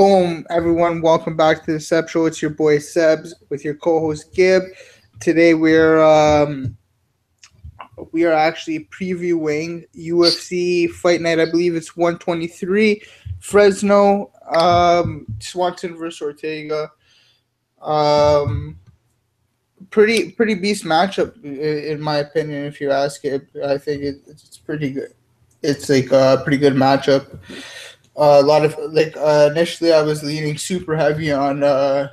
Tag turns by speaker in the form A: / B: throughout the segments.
A: Boom, everyone, welcome back to the Sebs Show. It's your boy Sebs with your co-host Gib. Today we are actually previewing UFC Fight Night. I believe it's 123, Fresno, Swanson versus Ortega. Pretty beast matchup in my opinion. If you ask it, I think it's pretty good. It's like a pretty good matchup. A lot of initially I was leaning super heavy on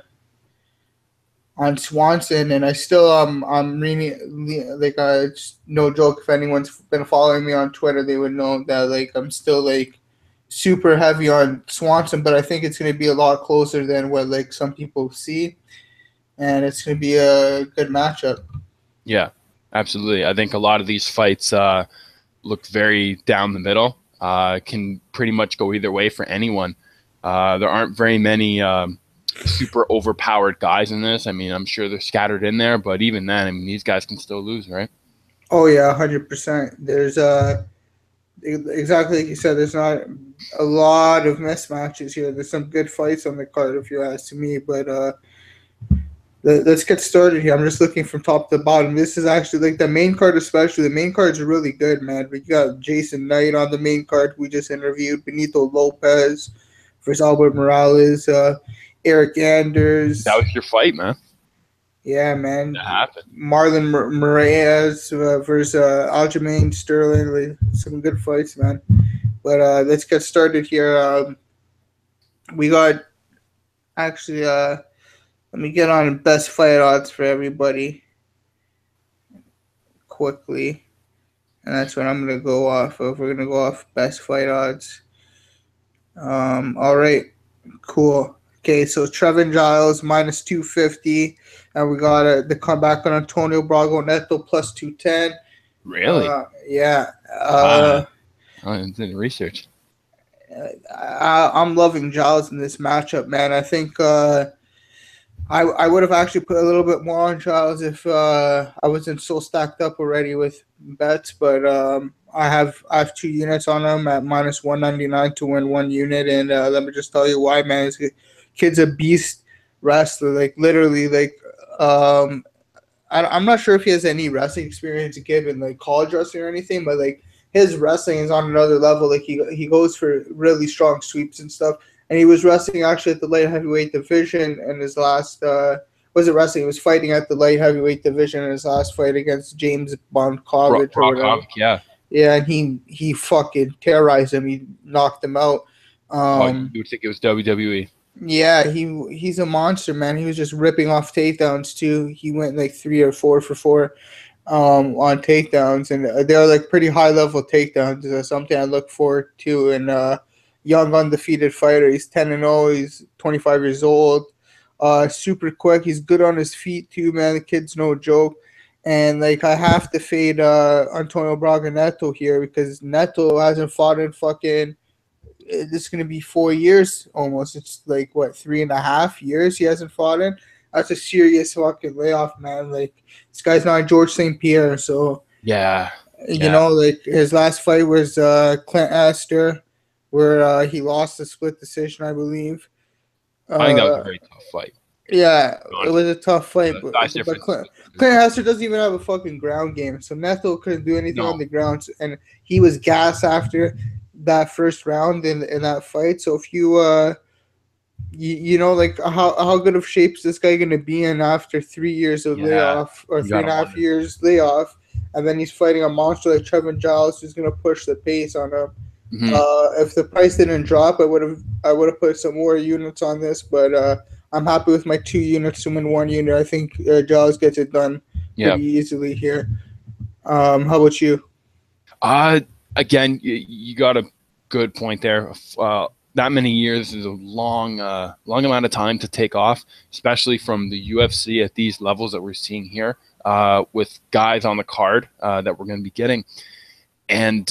A: Swanson, and I still I'm really it's no joke. If anyone's been following me on Twitter, they would know that I'm still super heavy on Swanson, but I think it's going to be a lot closer than what some people see, and it's going to be a good matchup.
B: Yeah, absolutely. I think a lot of these fights look very down the middle. Can pretty much go either way for anyone. There aren't very many super overpowered guys in this. I mean, I'm sure they're scattered in there, but even then, I mean, these guys can still lose, right?
A: Oh yeah, 100%. There's exactly like you said. There's not a lot of mismatches here. There's some good fights on the card, if you ask me. But let's get started here. I'm just looking from top to bottom. This is actually the main card, especially. The main cards are really good, man. We got Jason Knight on the main card. We just interviewed Benito Lopez versus Albert Morales. Eric Anders.
B: That was your fight, man.
A: Yeah, man.
B: That happened.
A: Marlon Moraes versus Aljamain Sterling. Some good fights, man. But let's get started here. We got actually let me get on best fight odds for everybody quickly. And that's what I'm going to go off of. We're going to go off best fight odds. All right. Cool. Okay, so Trevin Giles minus 250. And we got the comeback on Antonio Braga Neto plus 210.
B: Really?
A: Yeah.
B: I did research.
A: I'm loving Giles in this matchup, man. I think I would have actually put a little bit more on Giles if I wasn't so stacked up already with bets, but I have 2 units on him at minus 199 to win 1 unit, and let me just tell you why, man. This kid's a beast wrestler, literally, I'm not sure if he has any wrestling experience given college wrestling or anything, but his wrestling is on another level. He goes for really strong sweeps and stuff. And he was wrestling actually at the light heavyweight division in his last wasn't wrestling, he was fighting at the light heavyweight division in his last fight against James Bonkovic or whatever.
B: Yeah.
A: Yeah, and he fucking terrorized him. He knocked him out.
B: You would think it was WWE.
A: Yeah, he's a monster, man. He was just ripping off takedowns too. He went 3 or 4 for 4 on takedowns, and they're pretty high level takedowns. That's something I look forward to. And young undefeated fighter. He's 10-0. He's 25 years old. Super quick. He's good on his feet too, man. The kid's no joke. And I have to fade Antonio Braga Neto here because Neto hasn't fought in fucking. This is gonna be 4 years almost. It's 3.5 years he hasn't fought in. That's a serious fucking layoff, man. This guy's not George St. Pierre, so
B: yeah.
A: You know, his last fight was Clint Astor, where he lost a split decision, I believe.
B: I think that was a very tough fight.
A: Yeah, it was a tough fight. But Clint Astor doesn't even have a fucking ground game, so Neto couldn't do anything on the ground, and he was gassed after that first round in that fight. So if you how good of shape is this guy going to be in after 3 years of layoff or 3.5 years layoff, and then he's fighting a monster like Trevin Giles who's going to push the pace on him. Mm-hmm. If the price didn't drop, I would have put some more units on this, but I'm happy with my 2 units to win 1 unit. I think Giles gets it done pretty easily here. How about you?
B: Again, you got a good point there. That many years is a long amount of time to take off, especially from the UFC at these levels that we're seeing here with guys on the card that we're going to be getting. And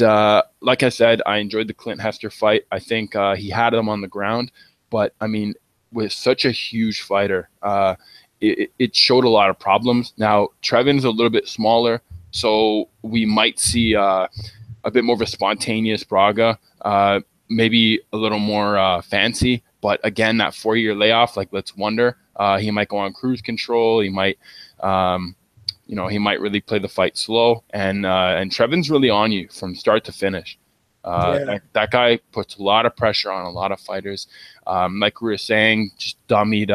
B: like I said, I enjoyed the Clint Hester fight. I think he had him on the ground, but I mean, with such a huge fighter, it showed a lot of problems. Now, Trevin's a little bit smaller, so we might see a bit more of a spontaneous Braga, maybe a little more fancy But again, that 4-year layoff, like, let's wonder. He might go on cruise control. He might, he might really play the fight slow. And Trevin's really on you from start to finish. That guy puts a lot of pressure on a lot of fighters. Like we were saying, just dummied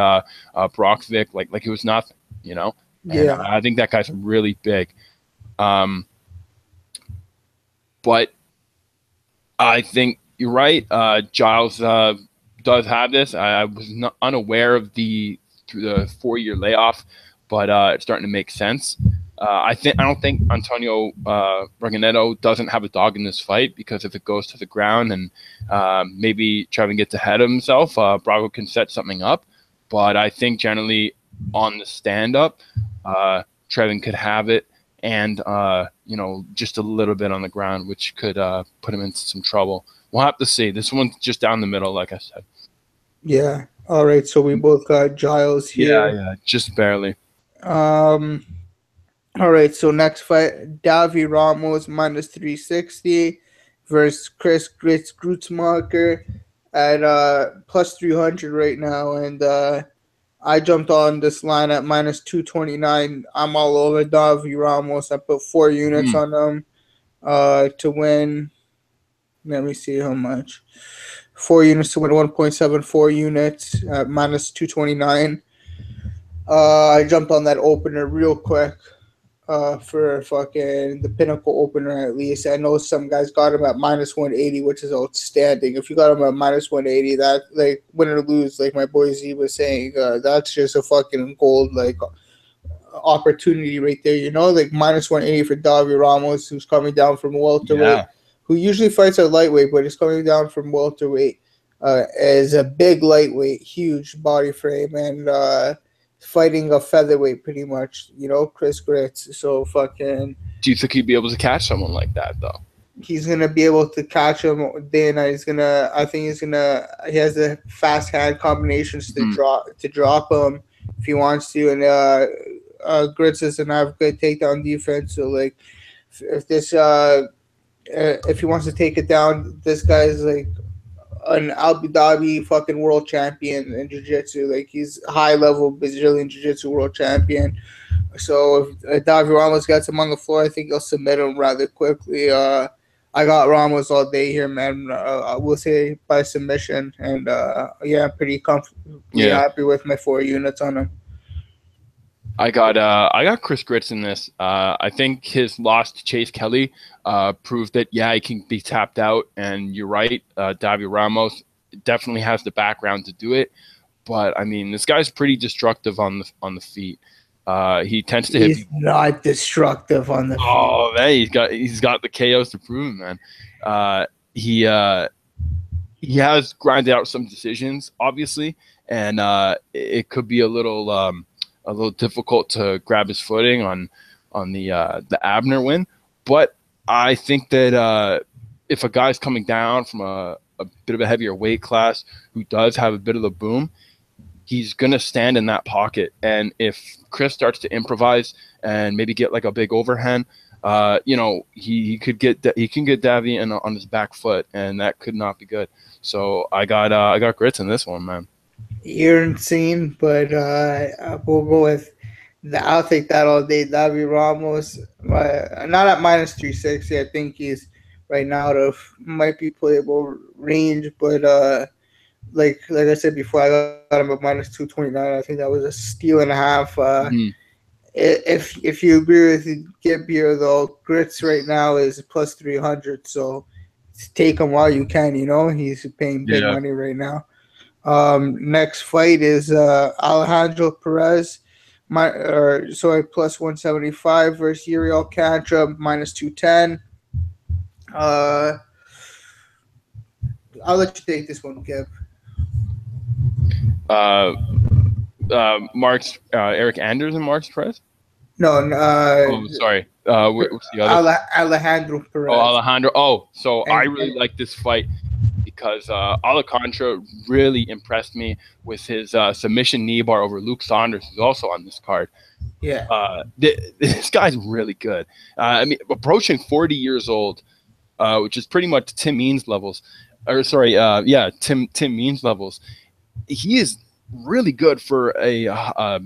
B: Brockvik like it was nothing, you know? And, I think that guy's really big. But I think you're right. Giles does have this. I was not unaware of the 4-year layoff, but it's starting to make sense. I don't think Antonio Neto doesn't have a dog in this fight, because if it goes to the ground and maybe Trevin gets ahead of himself, Bravo can set something up. But I think generally on the stand-up, Trevin could have it, and just a little bit on the ground, which could put him into some trouble. We'll have to see. This one's just down the middle, like I said.
A: Yeah. All right. So we both got Giles here.
B: Yeah, just barely.
A: All right. So next fight, Davi Ramos minus 360 versus Chris Gruetzemacher at plus 300 right now, and I jumped on this line at minus 229. I'm all over Davi Ramos. I put 4 units on him to win. Let me see how much. 4 units to win 1.74 units at minus 229. I jumped on that opener real quick for fucking the Pinnacle opener at least. I know some guys got him at minus 180, which is outstanding. If you got him at minus 180, that, like, win or lose, like my boy Z was saying, that's just a fucking gold, like, opportunity right there, you know? Like, minus 180 for Davi Ramos, who's coming down from welterweight, who usually fights at lightweight, but is coming down from welterweight, is a big lightweight, huge body frame, and fighting a featherweight pretty much, you know, Chris Gritz. So fucking.
B: Do you think he'd be able to catch someone like that though?
A: He's gonna be able to catch him. Then he has the fast hand combinations to drop him if he wants to, and Gritz doesn't have good takedown defense. So like, if he wants to take it down, this guy's like an Abu Dhabi fucking world champion in jiu-jitsu. Like, he's high-level Brazilian jiu-jitsu world champion. So if Davi Ramos gets him on the floor, I think he'll submit him rather quickly. I got Ramos all day here, man. I will say by submission. And, I'm pretty happy with my 4 units on him.
B: I got Chris Gritz in this. I think his loss to Chase Kelly proved that he can be tapped out. And you're right, Davi Ramos definitely has the background to do it. But I mean, this guy's pretty destructive on the feet. He tends to hit.
A: He's not destructive on the feet.
B: Oh man, he's got the KOs to prove, man. He has grinded out some decisions, obviously, and it could be a little difficult to grab his footing on the Abner win. But I think that if a guy's coming down from a bit of a heavier weight class who does have a bit of a boom, he's going to stand in that pocket. And if Chris starts to improvise and maybe get like a big overhand, he can get Davi on his back foot, and that could not be good. So I got Grits in this one, man.
A: You're insane, but we'll go with I'll take that all day. Davi Ramos, not at minus 360. I think he's right now might be playable range, but like I said before, I got him at minus 229. I think that was a steal and a half. If you agree with Get Beer though, Grits right now is plus 300, so take him while you can. You know, he's paying big money right now. Next fight is Alejandro Perez, plus 175 versus Yuri Alcantara, minus 210. I'll let you take this one, Kev.
B: Eric Anders and Mark's Perez?
A: No.
B: Sorry. What's the other?
A: Alejandro Perez.
B: Oh, Alejandro. Oh, so I really like this fight because Alcantara really impressed me with his submission knee bar over Luke Saunders, who's also on this card.
A: Yeah.
B: This guy's really good. I mean, approaching 40 years old, which is pretty much Tim Means levels. Tim Means levels. he is really good for a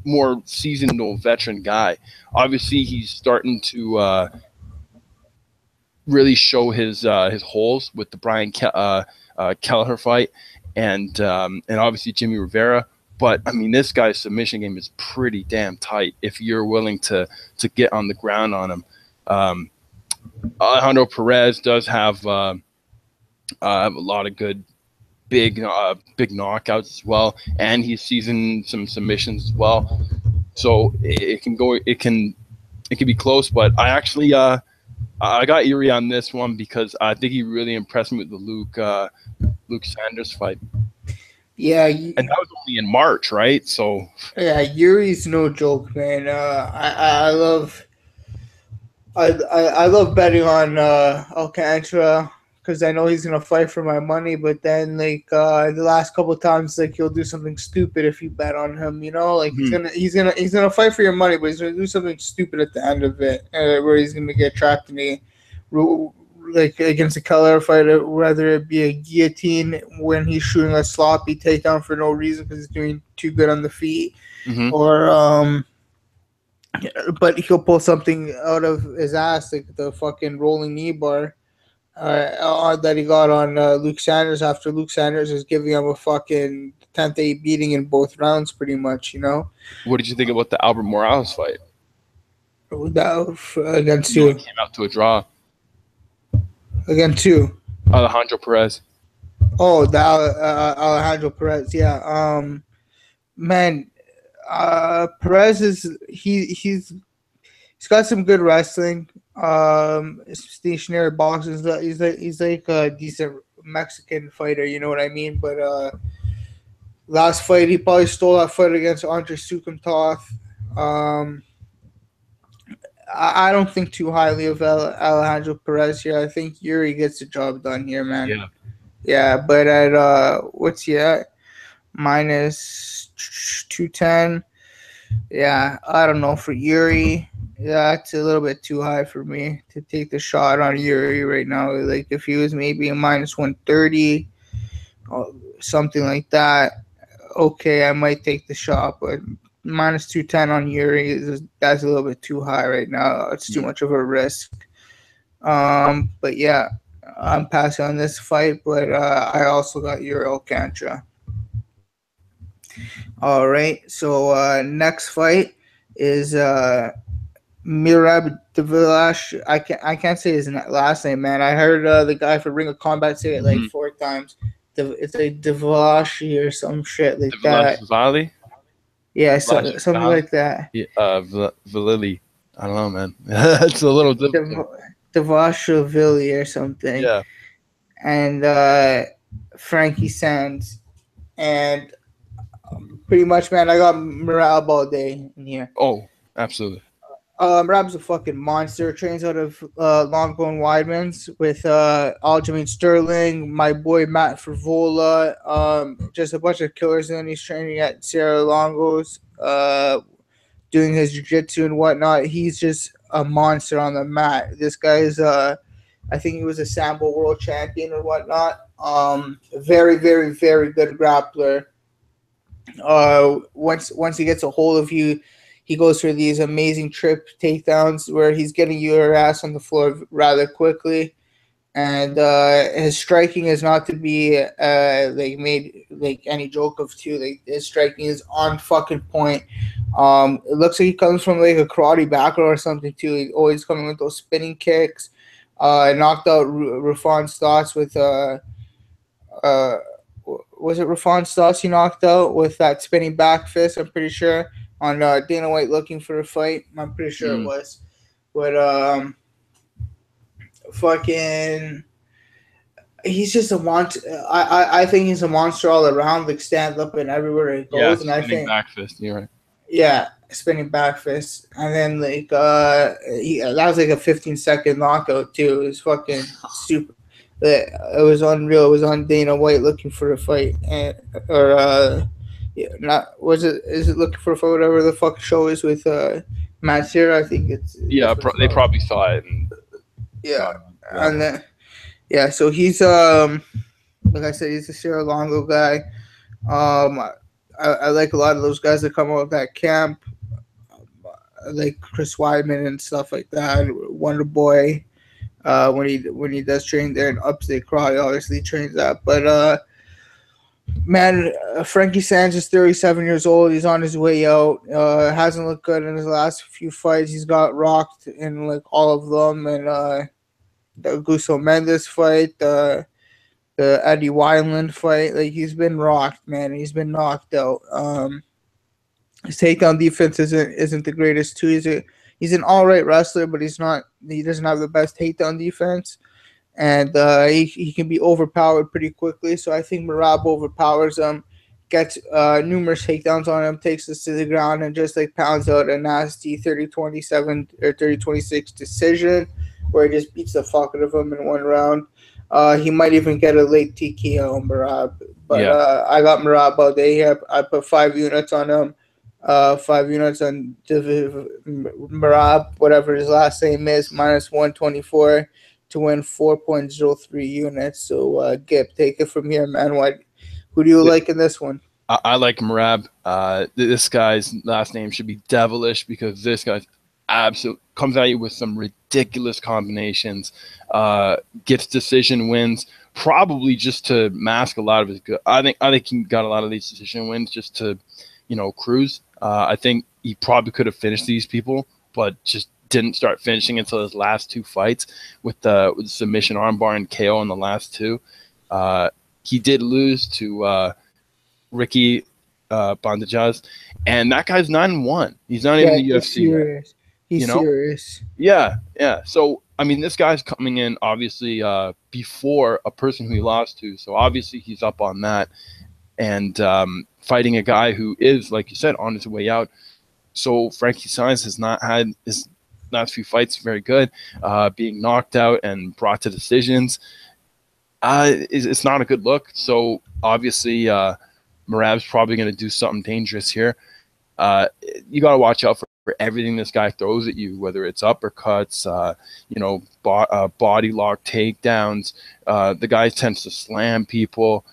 B: more seasoned veteran guy. Obviously, he's starting to really show his holes with the Brian Kelleher fight, and obviously Jimmy Rivera. But I mean, this guy's submission game is pretty damn tight if you're willing to get on the ground on him. Alejandro Perez does have a lot of good big knockouts as well, and he's seasoned some submissions as well. So it can be close. But I actually I got Yuri on this one because I think he really impressed me with the Luke Sanders fight.
A: Yeah,
B: and that was only in March, right? So
A: yeah, Yuri's no joke, man. I love betting on Alcantara because I know he's gonna fight for my money. But then, like the last couple of times, like he'll do something stupid if you bet on him. You know, like he's gonna fight for your money, but he's gonna do something stupid at the end of it, where he's gonna get trapped in a like against a Keller fighter, whether it be a guillotine when he's shooting a sloppy takedown for no reason because he's doing too good on the feet, or but he'll pull something out of his ass like the fucking rolling knee bar that he got on Luke Sanders after Luke Sanders is giving him a fucking 10th-8 beating in both rounds, pretty much. You know.
B: What did you think about the Albert Moraes fight?
A: Against who?
B: Came out to a draw.
A: Against who?
B: Alejandro Perez.
A: Oh, the Alejandro Perez. Yeah. Man, Perez is he's got some good wrestling. Stationary boxing. He's like a decent Mexican fighter. You know what I mean? But last fight he probably stole that fight against Andre Soukhamthath. I don't think too highly of Alejandro Perez here. I think Yuri gets the job done here, man.
B: Yeah.
A: Yeah, but at what's he at? Minus 210. Yeah, I don't know for Yuri. Yeah, it's a little bit too high for me to take the shot on Yuri right now. Like if he was maybe a minus 130 or something like that, okay, I might take the shot, but minus 210 on Yuri that's a little bit too high right now. It's too much of a risk. But yeah, I'm passing on this fight, but I also got Yuri Alcantara. All right, so next fight is Mirab Dvalishvili. I can't say his last name, man. I heard the guy for Ring of Combat say it like 4 times. It's like Dvalishvili or some shit like that.
B: Dvalishvili?
A: Yeah, something like that.
B: Yeah, Valili. I don't know, man. It's a little difficult.
A: Dvalishvili or something.
B: Yeah.
A: And Frankie Saenz. And pretty much, man, I got Mirab all day in here.
B: Oh, absolutely.
A: Mirab's a fucking monster. Trains out of Longbone Weidman's with Aljamain Sterling, my boy Matt Favola, just a bunch of killers. And then he's training at Sierra Longo's, doing his jiu-jitsu and whatnot. He's just a monster on the mat. This guy's, I think he was a Sambo world champion or whatnot. Very, very, very good grappler. Once he gets a hold of you, he goes for these amazing trip takedowns where he's getting your ass on the floor rather quickly, and his striking is not to be like made like any joke of too. Like his striking is on fucking point. It looks like he comes from like a karate background or something too. He's always coming with those spinning kicks. Knocked out Rafon Stotts with was it Rafon Stotts he knocked out with that spinning back fist? I'm pretty sure. On Dana White looking for a fight. I'm pretty sure it was. But fucking he's just a monster. I think he's a monster all around, like stand up and everywhere he goes.
B: Yeah,
A: and I think
B: back fist, you're right.
A: Yeah, spinning back fist. And then like that was like a 15-second knockout too. It was fucking super. It was unreal. It was on Dana White looking for a fight, yeah, is it looking for whatever the fuck show is with Matt Serra? I think it's
B: they probably saw it.
A: And then so he's Like I said, he's a Sierra Longo guy. I like a lot of those guys that come out of that camp, like Chris Weidman and stuff like that. Wonder Boy, when he does train there in upstate Crawley, obviously trains that. But man, Frankie Saenz is 37 years old. He's on his way out. Hasn't looked good in his last few fights. He's got rocked in like all of them, and the Guso Mendes fight, the Eddie Wineland fight. Like he's been rocked, man. He's been knocked out. His takedown defense isn't the greatest too. He's an all right wrestler, but he's not. He doesn't have the best takedown defense, and he can be overpowered pretty quickly. So I think Merab overpowers him, gets numerous takedowns on him, takes us to the ground, and just like pounds out a nasty 30-27 or 30-26 decision, where he just beats the fuck out of him in one round. He might even get a late TKO on Merab, but I got Merab all day here. I put 5 units on him. 5 units on Merab, whatever his last name is, minus 124 to win 4.03 units. So, Gip, take it from here, man. Who do you like in this one?
B: I like Merab. This guy's last name should be Devilish because this guy's absolutely comes at you with some ridiculous combinations. Gets decision wins, probably just to mask a lot of his good. I think he got a lot of these decision wins just to, cruise. I think he probably could have finished these people, but just didn't start finishing until his last 2 fights with the submission armbar and KO in the last 2. He did lose to Ricky Bandejaz, and that guy's 9-1. He's not even in the UFC.
A: Serious. He's serious.
B: Yeah. So, I mean, this guy's coming in, obviously, before a person who he lost to, so obviously he's up on that. And fighting a guy who is, like you said, on his way out. So Frankie Saenz has not had his last few fights very good, being knocked out and brought to decisions. It's not a good look. So obviously Merab's probably going to do something dangerous here. You got to watch out for everything this guy throws at you, whether it's uppercuts, body lock takedowns. The guy tends to slam people.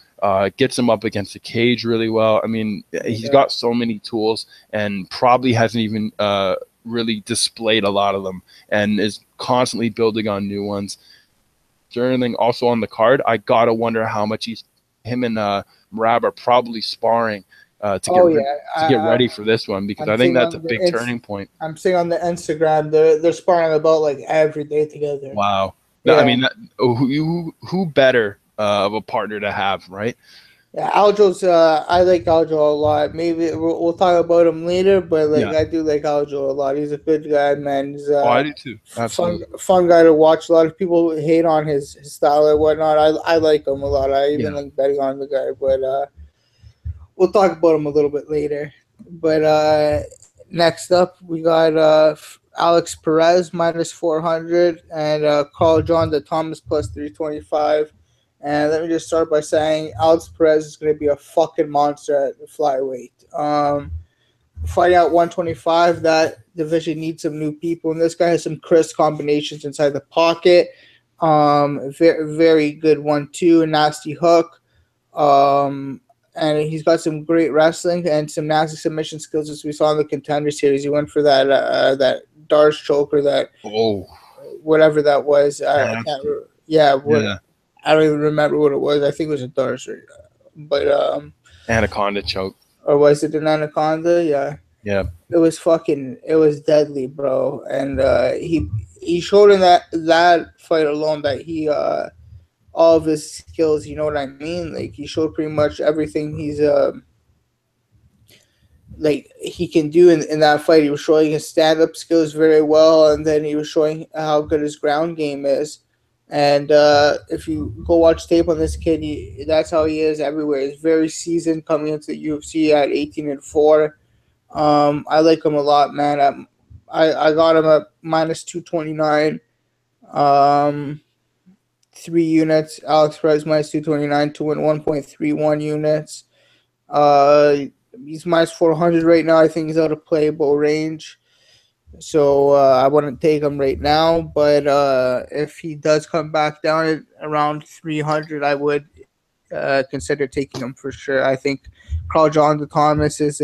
B: Gets him up against the cage really well. I mean, he's got so many tools and probably hasn't even really displayed a lot of them and is constantly building on new ones. Sterling also on the card. I gotta wonder how much him and Merab are probably sparring to get ready for this one, because I think that's a big turning point.
A: I'm seeing on the Instagram they're sparring about like every day together.
B: Wow. Yeah. I mean, who better of a partner to have, right?
A: Yeah, Aljo's. I like Aljo a lot. Maybe we'll talk about him later, but I do like Aljo a lot. He's a good guy, man. He's,
B: I do too. Absolutely.
A: Fun guy to watch. A lot of people hate on his style or whatnot. I like him a lot. I even like betting on the guy, but we'll talk about him a little bit later. But next up, we got Alex Perez minus 400 and Carl John the Tomas plus 325. And let me just start by saying Alex Perez is going to be a fucking monster at flyweight. Fighting out 125, that division needs some new people. And this guy has some crisp combinations inside the pocket. Very, very good 1-2, a nasty hook. And he's got some great wrestling and some nasty submission skills, as we saw in the Contender Series. He went for that Darce choker, whatever that was. I can't remember. Yeah. I don't even remember what it was. I think it was a Darce, but
B: Anaconda choke.
A: Or was it an Anaconda? Yeah.
B: Yeah.
A: It was deadly, bro. And he showed in that fight alone that he all of his skills, you know what I mean? Like he showed pretty much everything he's like he can do in that fight. He was showing his stand-up skills very well, and then he was showing how good his ground game is. And if you go watch tape on this kid, that's how he is everywhere. He's very seasoned coming into the UFC at 18-4. I like him a lot, man. I got him at minus 229. 3 units. Alex Perez minus 229 to win 1.31 units. He's minus 400 right now. I think he's out of playable range. So I wouldn't take him right now, but if he does come back down at around 300, I would consider taking him for sure. I think Carl John Thomas is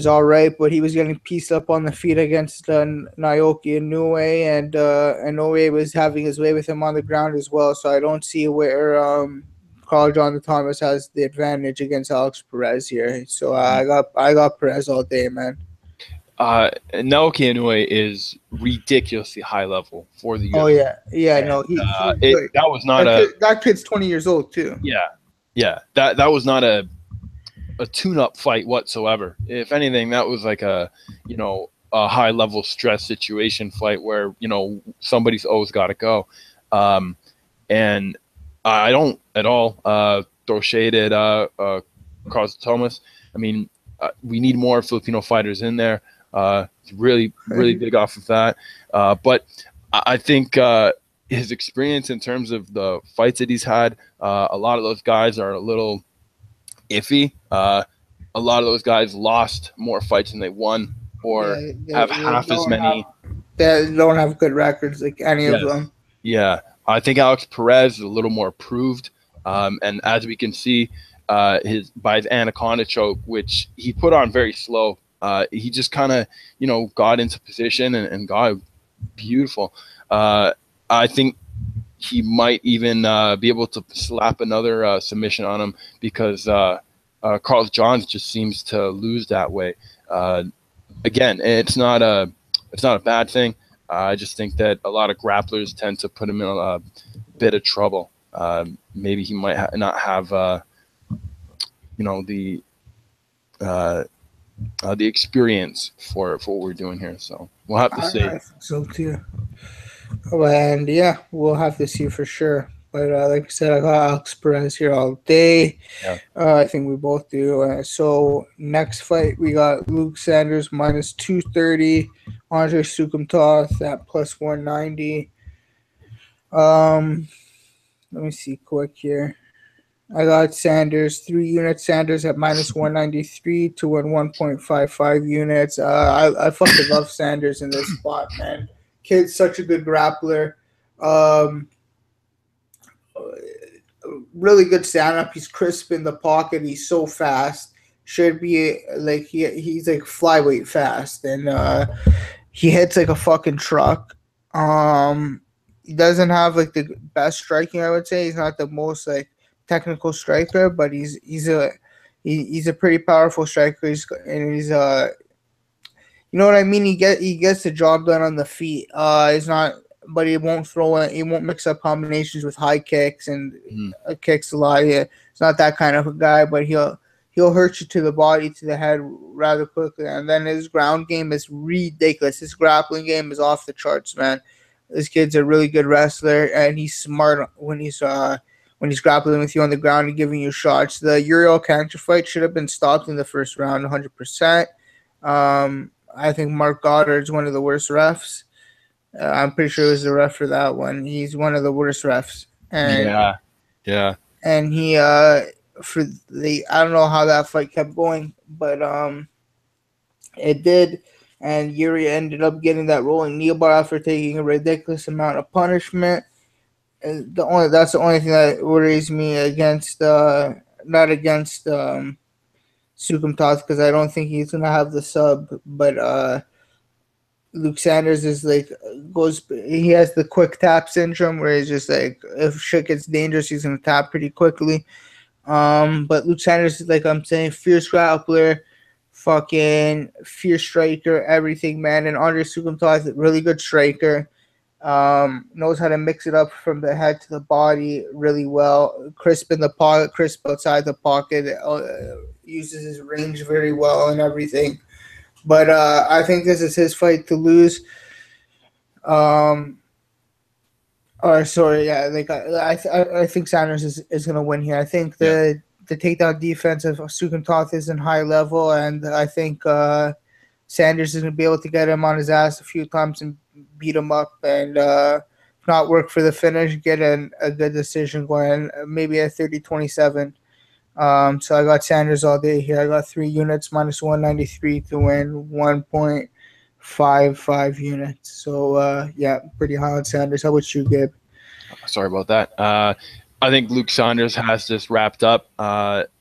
A: all right, but he was getting pieced up on the feet against Naoki Inoue, and Inoue was having his way with him on the ground as well. So I don't see where Carl John Thomas has the advantage against Alex Perez here. So I got Perez all day, man.
B: Naoki Inoue is ridiculously high level for the UFC.
A: Oh yeah, and, no,
B: that was not
A: that kid's 20 years old too.
B: Yeah, that was not a tune-up fight whatsoever. If anything, that was like a high level stress situation fight where somebody's always got to go, and I don't at all throw shade at Carlos Tomas. I mean, we need more Filipino fighters in there. Really big off of that. But I think his experience in terms of the fights that he's had, a lot of those guys are a little iffy. A lot of those guys lost more fights than they won, or have half as many.
A: They don't have good records like any of them.
B: Yeah, I think Alex Perez is a little more approved. And as we can see, by his anaconda choke, which he put on very slow. He just kind of, got into position and got beautiful. I think he might even be able to slap another submission on him because Carl Johns just seems to lose that way. Again, it's not a bad thing. I just think that a lot of grapplers tend to put him in a bit of trouble. Maybe he might not have, the experience for what we're doing here. So we'll have to see.
A: I think so too. And yeah, we'll have to see for sure. But like I said, I got Alex Perez here all day.
B: Yeah.
A: I think we both do. So next fight, we got Luke Sanders minus 230, Andre Soukhamthath at plus 190. Let me see quick here. I got Sanders, 3 units. Sanders at minus 193 to win 1.55 units. I fucking love Sanders in this spot, man. Kid's such a good grappler. Really good stand-up. He's crisp in the pocket. He's so fast. Should be like he's like flyweight fast, and he hits like a fucking truck. He doesn't have like the best striking, I would say. He's not the most like technical striker, but he's a pretty powerful striker. He's you know what I mean. He gets the job done on the feet. He's not, but he won't he won't mix up combinations with high kicks and kicks a lot. He's not that kind of a guy, but he'll hurt you to the body, to the head rather quickly. And then his ground game is ridiculous. His grappling game is off the charts, man. This kid's a really good wrestler, and he's smart when he's grappling with you on the ground and giving you shots. The Yuri Alcantara fight should have been stopped in the first round 100%. I think Mark Goddard's one of the worst refs. I'm pretty sure he was the ref for that one. He's one of the worst refs. And,
B: yeah.
A: And he I don't know how that fight kept going, but it did. And Yuri ended up getting that rolling knee bar after taking a ridiculous amount of punishment. And that's the only thing that worries me against not against Soukhamthath, because I don't think he's gonna have the sub. But Luke Sanders is he has the quick tap syndrome where he's just like, if shit gets dangerous, he's gonna tap pretty quickly. But Luke Sanders is, like I'm saying, fierce grappler, fucking fierce striker, everything, man. And Andre Soukhamthath is a really good striker. Knows how to mix it up from the head to the body really well. Crisp in the pocket, crisp outside the pocket. Uses his range very well and everything. But I think this is his fight to lose. I think Sanders is going to win here. I think the takedown defense of Soukhamthath is in high level, and I think Sanders is going to be able to get him on his ass a few times and beat him up, and if not work for the finish, get a good decision going, maybe a 30-27. So I got Sanders all day here. I got 3 units minus 193 to win 1.55 units. So yeah, pretty high on Sanders. How about you, Gabe?
B: Sorry about that. I think Luke Saunders has this wrapped up.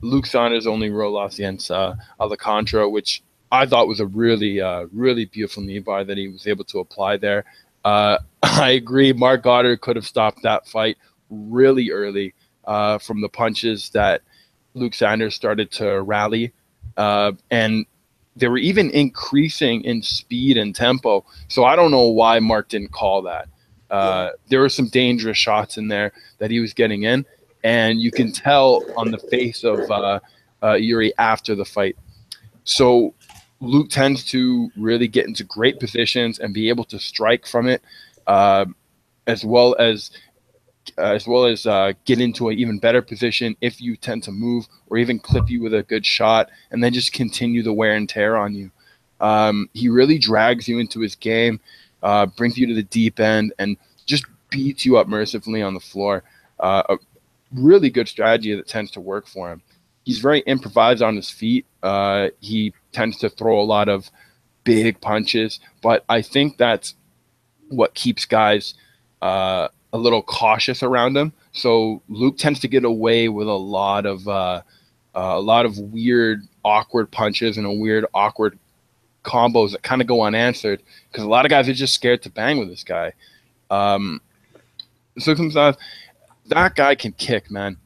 B: Luke Saunders only roll loss against Alcantara, which I thought was a really beautiful knee bar that he was able to apply there. I agree. Mark Goddard could have stopped that fight really early from the punches that Luke Saunders started to rally. And they were even increasing in speed and tempo. So I don't know why Mark didn't call that. There were some dangerous shots in there that he was getting in, and you can tell on the face of Yuri after the fight. So Luke tends to really get into great positions and be able to strike from it, as well as get into an even better position if you tend to move, or even clip you with a good shot, and then just continue the wear and tear on you. He really drags you into his game, brings you to the deep end, and just beats you up mercifully on the floor. A really good strategy that tends to work for him. He's very improvised on his feet. He tends to throw a lot of big punches, but I think that's what keeps guys a little cautious around him. So Luke tends to get away with a lot of weird, awkward punches and a weird, awkward combos that kind of go unanswered because a lot of guys are just scared to bang with this guy. Soukhamthath, that guy can kick, man.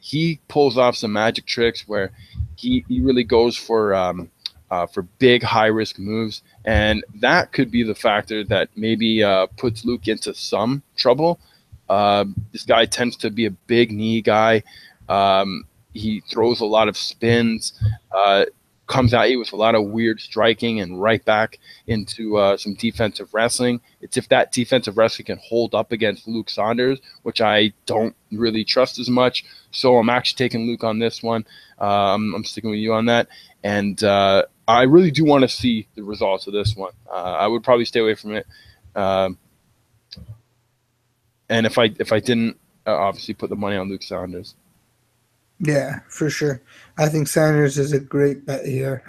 B: He pulls off some magic tricks where he really goes for big, high-risk moves, and that could be the factor that maybe puts Luke into some trouble. This guy tends to be a big knee guy. He throws a lot of spins, comes at you with a lot of weird striking and right back into some defensive wrestling. It's if that defensive wrestling can hold up against Luke Saunders, which I don't really trust as much. So I'm actually taking Luke on this one. I'm sticking with you on that. And I really do want to see the results of this one. I would probably stay away from it. And if I didn't, obviously put the money on Luke Saunders.
A: Yeah, for sure. I think Sanders is a great bet here.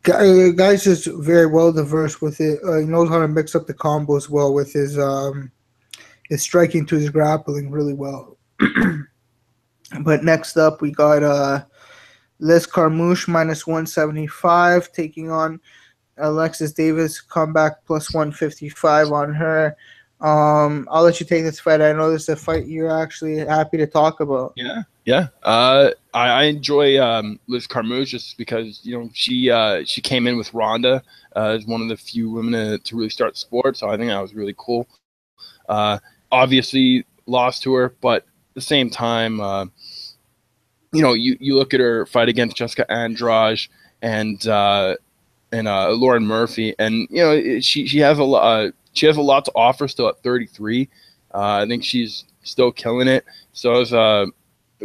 A: Guy's just very well diverse with it. He knows how to mix up the combos well with his striking to his grappling really well. But next up, we got Les Carmouche minus 175 taking on Alexis Davis. Comeback plus 155 on her. I'll let you take this fight. I know this is a fight you're actually happy to talk about.
B: Yeah. I enjoy Liz Carmouche just because she came in with Ronda as one of the few women to really start the sport. So I think that was really cool. Obviously lost to her, but at the same time, you look at her fight against Jessica Andrade and Lauren Murphy, and she has a lot. She has a lot to offer still at 33. I think she's still killing it. So it was a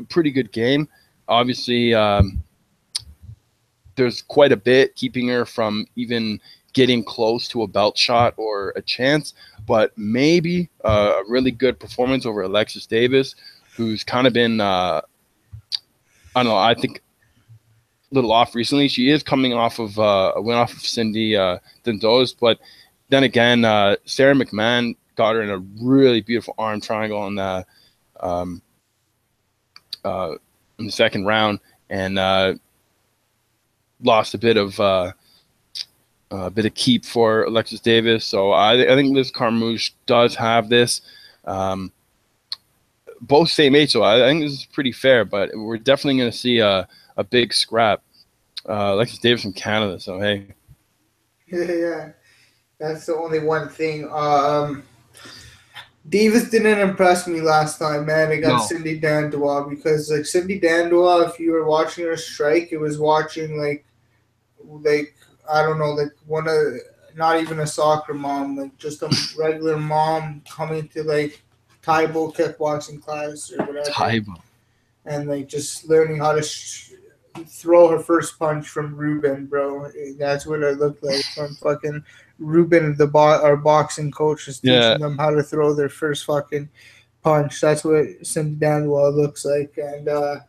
B: pretty good game. Obviously, there's quite a bit keeping her from even getting close to a belt shot or a chance, but maybe a really good performance over Alexis Davis, who's kind of been, I don't know, I think a little off recently. She is coming off of a win off of Cindy Dendos, but then again, Sarah McMahon got her in a really beautiful arm triangle in the second round, and lost a bit of keep for Alexis Davis. So I think Liz Carmouche does have this. Both same age, so I think this is pretty fair. But we're definitely going to see a big scrap. Alexis Davis from Canada, so hey.
A: Yeah. That's the only one thing. Davis didn't impress me last time, man, against Cindy Dandois, because like Cindy Dandois, if you were watching her strike, it was watching like I don't know, like one of not even a soccer mom, like just a regular mom coming to like Taibo kickboxing class or whatever.
B: Taibo.
A: And like just learning how to throw her first punch from Ruben, bro. That's what it looked like from fucking Ruben, our boxing coach, is teaching them how to throw their first fucking punch. That's what Cindy Dandois looks like, and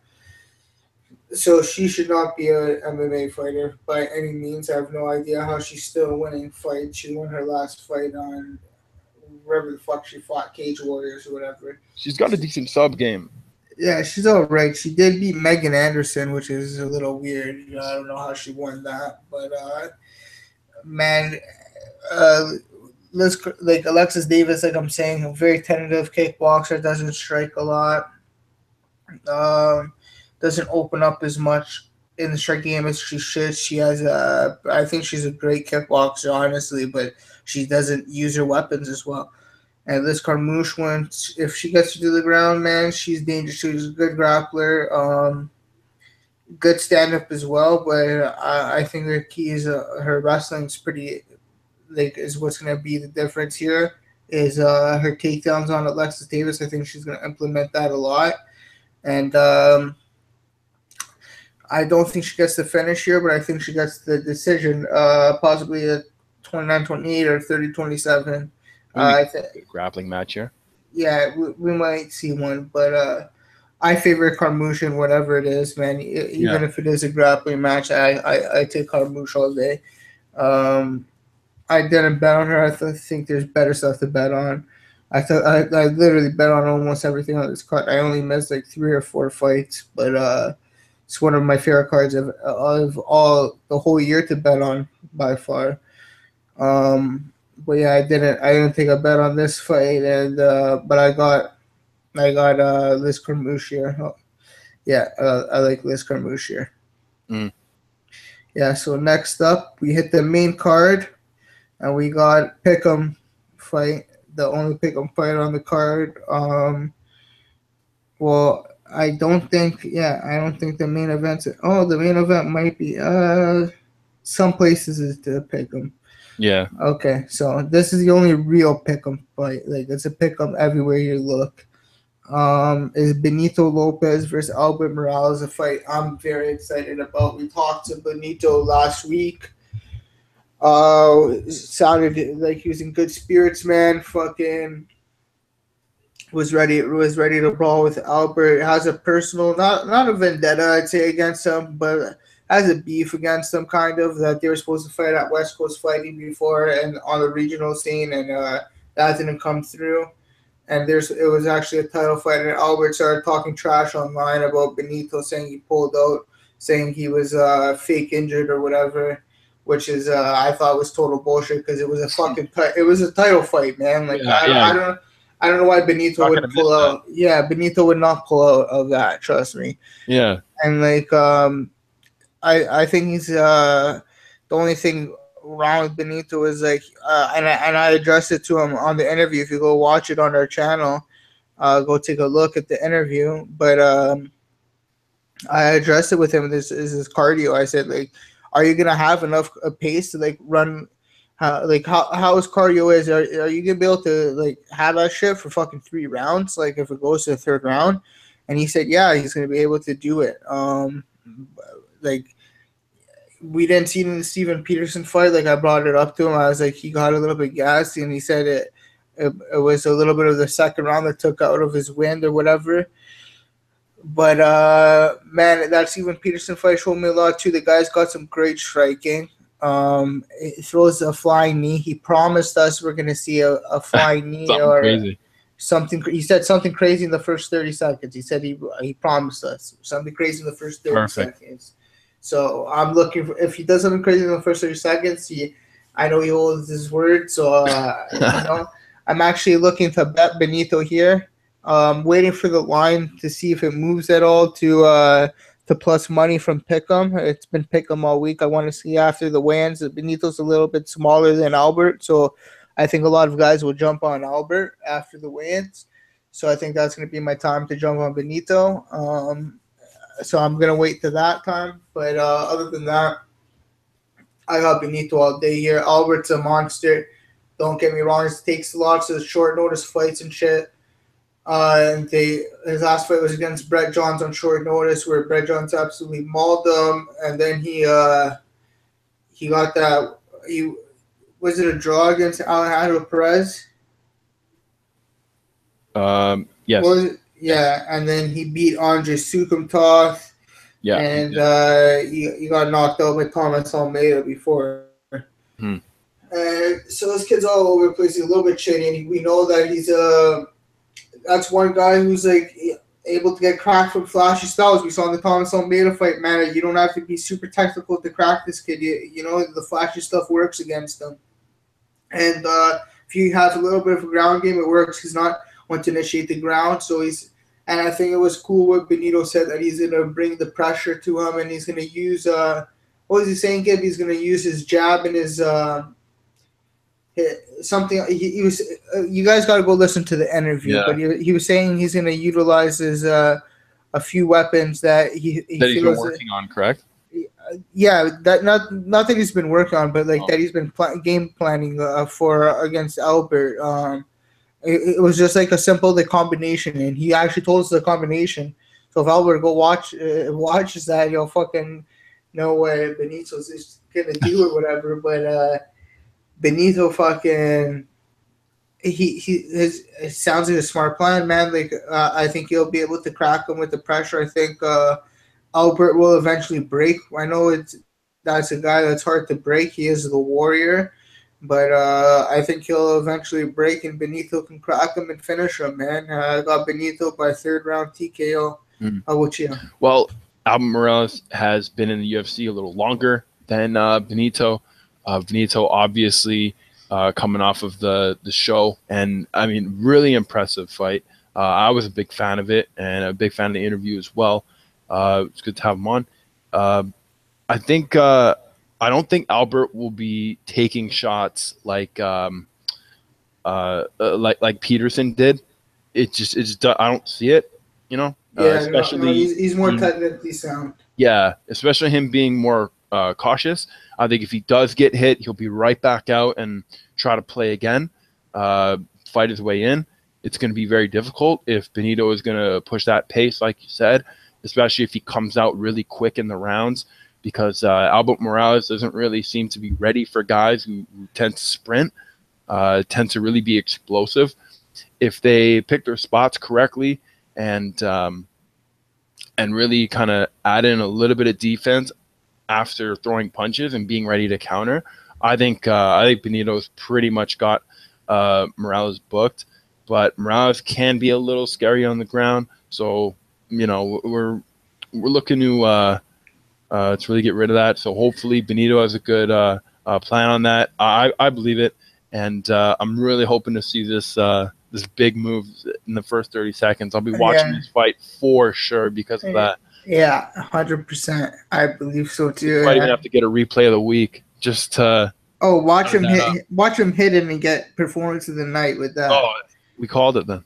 A: so she should not be an MMA fighter by any means. I have no idea how she's still winning fights. She won her last fight on wherever the fuck she fought, Cage Warriors or whatever.
B: She's got a decent sub game.
A: Yeah, she's all right. She did beat Megan Anderson, which is a little weird. I don't know how she won that, but man, like Alexis Davis, like I'm saying, a very tentative kickboxer, doesn't strike a lot, doesn't open up as much in the striking game as she should. She has I think she's a great kickboxer, honestly, but she doesn't use her weapons as well. And Liz Carmouche, once if she gets to the ground, man, she's dangerous. She's a good grappler, good stand up as well. But I think the key is her wrestling is pretty, like, is what's going to be the difference here. Is her takedowns on Alexis Davis. I think she's going to implement that a lot. And I don't think she gets the finish here, but I think she gets the decision, possibly a 29-28 or 30-27. I think
B: grappling match here.
A: Yeah, we might see one, but I favor Carmouche in whatever it is, man. Even if it is a grappling match, I take Carmouche all day. I didn't bet on her. I think there's better stuff to bet on. I literally bet on almost everything on this card. I only missed like 3 or 4 fights, but it's one of my favorite cards of all the whole year to bet on by far. But yeah, I didn't take a bet on this fight, and but I got Liz Carmouche here. Yeah, I like Liz Carmouche here. Yeah, so next up we hit the main card, and we got Pick'em fight, the only Pick'em fight on the card. Well, I don't think the main event's. Oh, the main event might be. Some places is to Pick'em.
B: Yeah.
A: Okay, so this is the only real pick'em fight. Like, it's a pick'em everywhere you look. Is Benito Lopez versus Albert Moraes a fight I'm very excited about. We talked to Benito last week. Sounded like he was in good spirits, man. Fucking was ready to brawl with Albert. Has a personal, not a vendetta, I'd say, against him, but has a beef against them, kind of, that they were supposed to fight at West Coast Fighting before and on the regional scene, and that didn't come through. And it was actually a title fight, and Albert started talking trash online about Benito, saying he pulled out, saying he was fake injured or whatever, which is I thought was total bullshit, because it was a title fight, man. Like, I don't know why Benito would pull out. Yeah, Benito would not pull out of that. Trust me.
B: Yeah.
A: And like I think he's the only thing wrong with Benito is like and I addressed it to him on the interview. If you go watch it on our channel, go take a look at the interview. But I addressed it with him. This is his cardio. I said, like, are you gonna have enough pace to like run? How his cardio is? Are you gonna be able to like have that shit for fucking 3 rounds? Like, if it goes to the 3rd round? And he said, yeah, he's gonna be able to do it. Like, we didn't see it in the Steven Peterson fight. Like, I brought it up to him. I was like, he got a little bit gassy, and he said it was a little bit of the 2nd round that took out of his wind or whatever. But man, that Steven Peterson fight showed me a lot too. The guy's got some great striking. He throws a flying knee. He promised us we're gonna see a flying knee or crazy. Something. He said something crazy in the first 30 seconds. He said he promised us something crazy in the first 30 seconds. So I'm looking for, if he does something crazy in the first 30 seconds, I know he holds his word. So I'm actually looking to bet Benito here. Waiting for the line to see if it moves at all to plus money from Pick'em. It's been Pick'em all week. I want to see after the weigh-ins. Benito's a little bit smaller than Albert, so I think a lot of guys will jump on Albert after the weigh-ins. So I think that's going to be my time to jump on Benito. So I'm going to wait to that time. But other than that, I got Benito all day here. Albert's a monster. Don't get me wrong. It takes lots of short notice fights and shit. And his last fight was against Brett Johns on short notice, where Brett Johns absolutely mauled him. And then he got that. Was it a draw against Alejandro Perez?
B: Yes.
A: Yeah, and then he beat Andre Soukhamthath.
B: Yeah.
A: And he got knocked out by Thomas Almeida before. And so this kid's all over the place. He's a little bit shitty, and we know that he's that's one guy who's like able to get cracked from flashy styles. We saw in the Thomas Almeida fight, man. You don't have to be super technical to crack this kid. You know the flashy stuff works against him. And if he has a little bit of a ground game, it works. He's not one to initiate the ground, so he's. And I think it was cool what Benito said, that he's gonna bring the pressure to him, and he's gonna use what was he saying, Gib? He's gonna use his jab and his something. He was. You guys got to go listen to the interview, but he was saying he's gonna utilize his a few weapons that he
B: that he's been working on, correct?
A: Yeah, that not that he's been working on, but like that he's been game planning for against Albert. It was just like a simple combination, and he actually told us the combination. So if Albert watches that, he'll fucking know what Benito's is gonna do or whatever. But Benito fucking it sounds like a smart plan, man. Like I think he'll be able to crack him with the pressure. I think Albert will eventually break. I know that's a guy that's hard to break. He is the warrior. But I think he'll eventually break, and Benito can crack him and finish him, man. I got Benito by third round TKO. How about you?
B: Well, Albert Moraes has been in the UFC a little longer than Benito. Benito obviously coming off of the show, and I mean, really impressive fight. I was a big fan of it, and a big fan of the interview as well. It's good to have him on. I think. I don't think Albert will be taking shots like Peterson did. It's I don't see it, you know.
A: Yeah, especially he's more technically sound.
B: Yeah, especially him being more cautious. I think if he does get hit, he'll be right back out and try to play again, fight his way in. It's going to be very difficult if Benito is going to push that pace, like you said, especially if he comes out really quick in the rounds. Because Albert Moraes doesn't really seem to be ready for guys who tend to sprint, tend to really be explosive. If they pick their spots correctly and really kind of add in a little bit of defense after throwing punches and being ready to counter, I think Benito's pretty much got Moraes booked. But Moraes can be a little scary on the ground, so you know we're looking to really get rid of that. So hopefully Benito has a good plan on that. I believe it, and I'm really hoping to see this big move in the first 30 seconds. I'll be watching this fight for sure because of that.
A: Yeah, 100%. I believe so too.
B: Might even have to get a replay of the week just to.
A: Oh, watch him hit him and get performance of the night with that.
B: Oh, we called it then.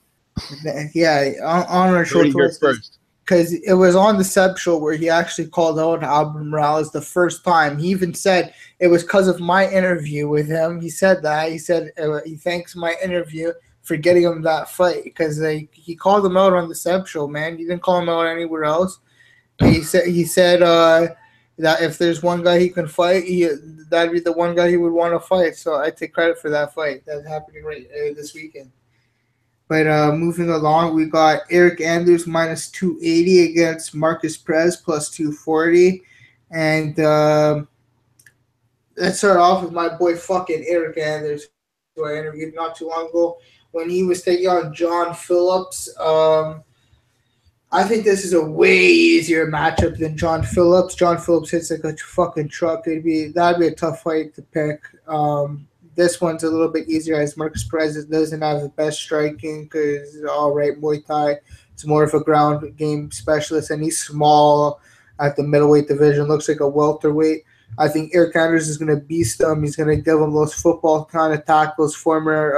A: Yeah, on our short first. Because it was on the Sebs show where he actually called out Albert Moraes the first time. He even said it was because of my interview with him. He said that. He said he thanks my interview for getting him that fight because he called him out on the Sebs show, man. He didn't call him out anywhere else. He said that if there's one guy he can fight, that'd be the one guy he would want to fight. So I take credit for that fight that's happening right this weekend. But moving along, we got Eric Anders minus 280 against Marcus Perez plus 240. And let's start off with my boy fucking Eric Anders, who I interviewed not too long ago when he was taking on John Phillips. I think this is a way easier matchup than John Phillips. John Phillips hits like a fucking truck. That'd be a tough fight to pick. This one's a little bit easier as Marcus Perez doesn't have the best striking because all right, Muay Thai. It's more of a ground game specialist, and he's small at the middleweight division. Looks like a welterweight. I think Eric Anders is going to beast him. He's going to give him those football kind of tackles. Former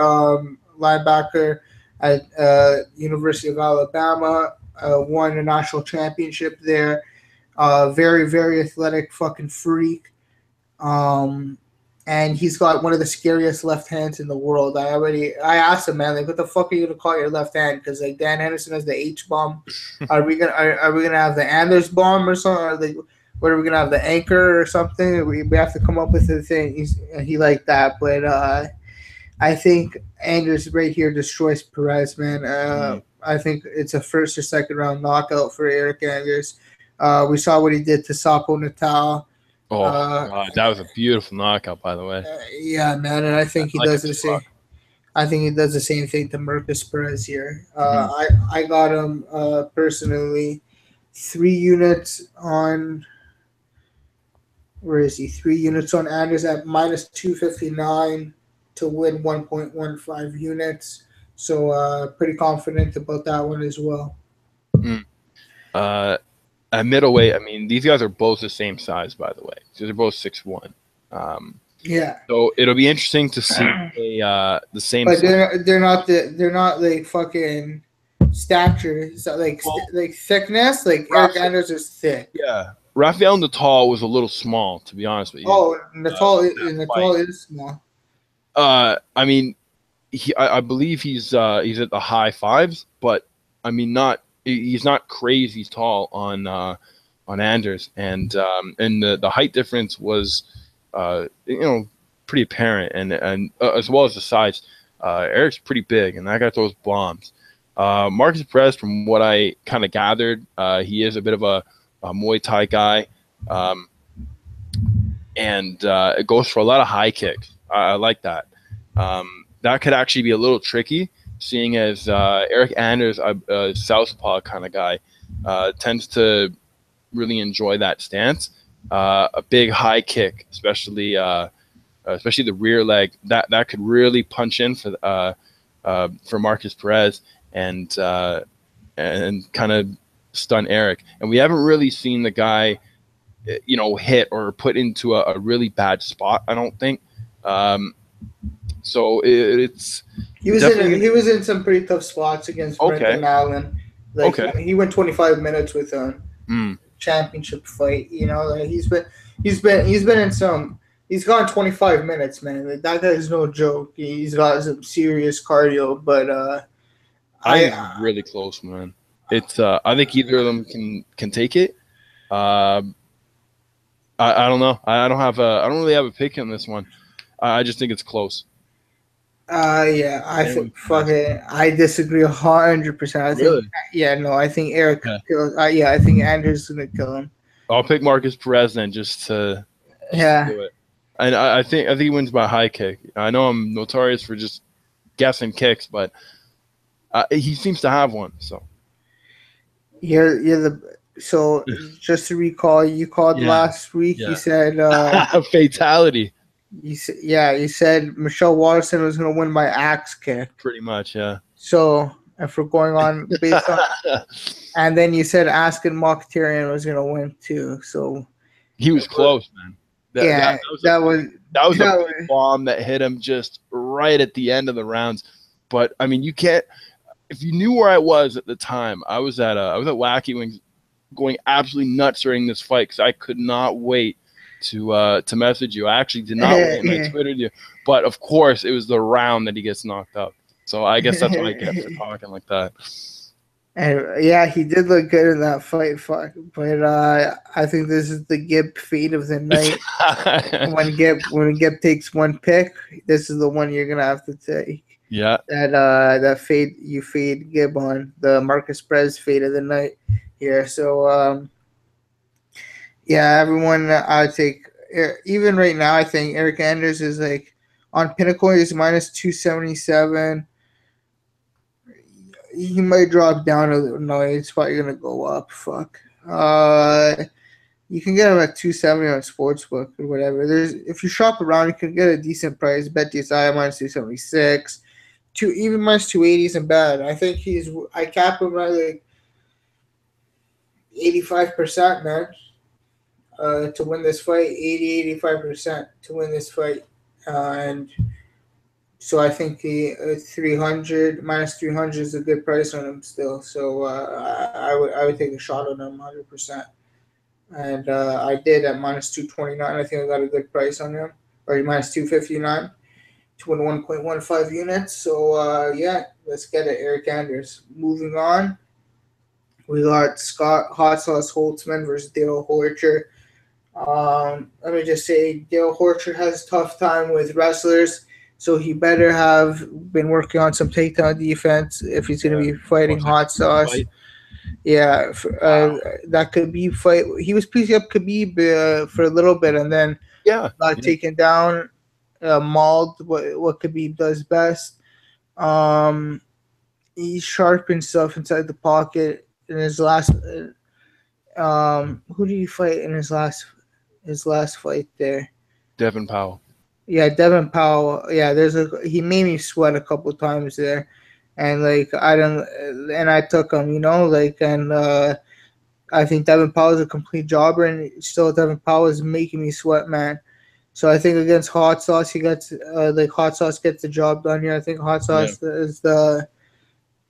A: linebacker at University of Alabama, won a national championship there. Very, very athletic fucking freak. And he's got one of the scariest left hands in the world. I asked him, man, like, what the fuck are you gonna call your left hand? Because like Dan Henderson has the H bomb. Are we gonna have the Anders bomb or something? What are we gonna have, the anchor or something? We have to come up with a thing. He like that, but I think Anders right here destroys Perez, man. I think it's a first or second round knockout for Eric Anders. We saw what he did to Sapo Natal.
B: Oh, God, that was a beautiful knockout, by the way.
A: Yeah, man, and I think he
B: like
A: does the same. I think he does the same thing to Marcus Perez here. I got him personally 3 units on. Where is he? 3 units on Anders at minus 259 to win 1.15 units. So pretty confident about that one as well.
B: At middleweight, I mean, these guys are both the same size, by the way. So they're both 6'1".
A: Yeah.
B: So it'll be interesting to see the same.
A: But they're not like fucking stature. So like thickness. Like Eric Anders is thick.
B: Yeah. Rafael Natal was a little small, to be honest with you.
A: Oh, Natal is small.
B: I mean, I believe he's at the high fives, but I mean, he's not crazy tall on Anders, and the height difference was pretty apparent, and as well as the size. Eric's pretty big, and that guy throws bombs. Marcus Perez, from what I kind of gathered, he is a bit of a Muay Thai guy, and it goes for a lot of high kicks. I like that. That could actually be a little tricky, seeing as Eric Anders, a southpaw kind of guy, tends to really enjoy that stance. A big high kick, especially the rear leg, that could really punch in for Marcus Perez and kind of stun Eric. And we haven't really seen the guy, hit or put into a really bad spot, I don't think. So it's
A: he was in some pretty tough spots against Brendan Allen. He went 25 minutes with a championship fight. He's been in some. He's gone 25 minutes, man. That guy is no joke. He's got some serious cardio, but
B: I'm really close, man. It's I think either of them can take it. I don't know. I don't really have a pick on this one. I just think it's close.
A: Yeah, I disagree 100%.
B: Really?
A: I think Eric. I think Andrew's gonna kill him.
B: I'll pick Marcus Perez then, just to do it. And I think he wins by high kick. I know I'm notorious for just guessing kicks, but he seems to have one. So
A: So just to recall, you called last week. You said
B: fatality.
A: You said Michelle Watterson was going to win by axe kick.
B: Pretty much, yeah.
A: So if we're going on based on, and then you said Askin Mokhtarian was going to win too. So
B: he was close, man. That was a big bomb that hit him just right at the end of the rounds. But I mean, you can't. If you knew where I was at the time, I was at Wacky Wings, going absolutely nuts during this fight because I could not wait to message you. I actually did not wait, and I Twittered you. But of course, it was the round that he gets knocked up. So I guess that's what I get for talking like that.
A: And he did look good in that fight. But I think this is the Gibb fate of the night. when Gibb takes one pick, this is the one you're gonna have to take.
B: Yeah.
A: That fade Gibb on the Marcus Perez fate of the night here. So everyone, I take, even right now, I think Eric Anders is like on Pinnacle. He's minus 277. He might drop down a little. No, he's probably gonna go up. Fuck. You can get him at 270 on Sportsbook or whatever. If you shop around, you can get a decent price. BetDSI minus 276. Even minus 280 isn't bad. I think I cap him at like 85%, man. To win this fight, 85% to win this fight, and so I think he 300 minus 300 is a good price on him still. So I would take a shot on him 100%, and I did at minus 229. I think I got a good price on him, or minus 259 to win 1.15 units. So let's get it, Eric Anders. Moving on, we got Scott Hot Sauce Holtzman versus Dale Horcher. Let me just say, Dale Horcher has a tough time with wrestlers, so he better have been working on some takedown defense if he's going to be fighting Hot Sauce. Yeah,
B: Wow.
A: that Khabib fight. He was piecing up Khabib for a little bit, and then
B: Yeah.
A: got
B: Yeah.
A: taken down, mauled. What Khabib does best. Um, he sharpened stuff inside the pocket in his last. Who did he fight in his last fight there?
B: Devin Powell.
A: Yeah, Devin Powell. Yeah, he made me sweat a couple times there, and like I don't, and I took him, and I think Devin Powell is a complete jobber, and still Devin Powell is making me sweat, man. So I think against Hot Sauce, he gets Hot Sauce gets the job done here. I think Hot
B: Yeah.
A: Sauce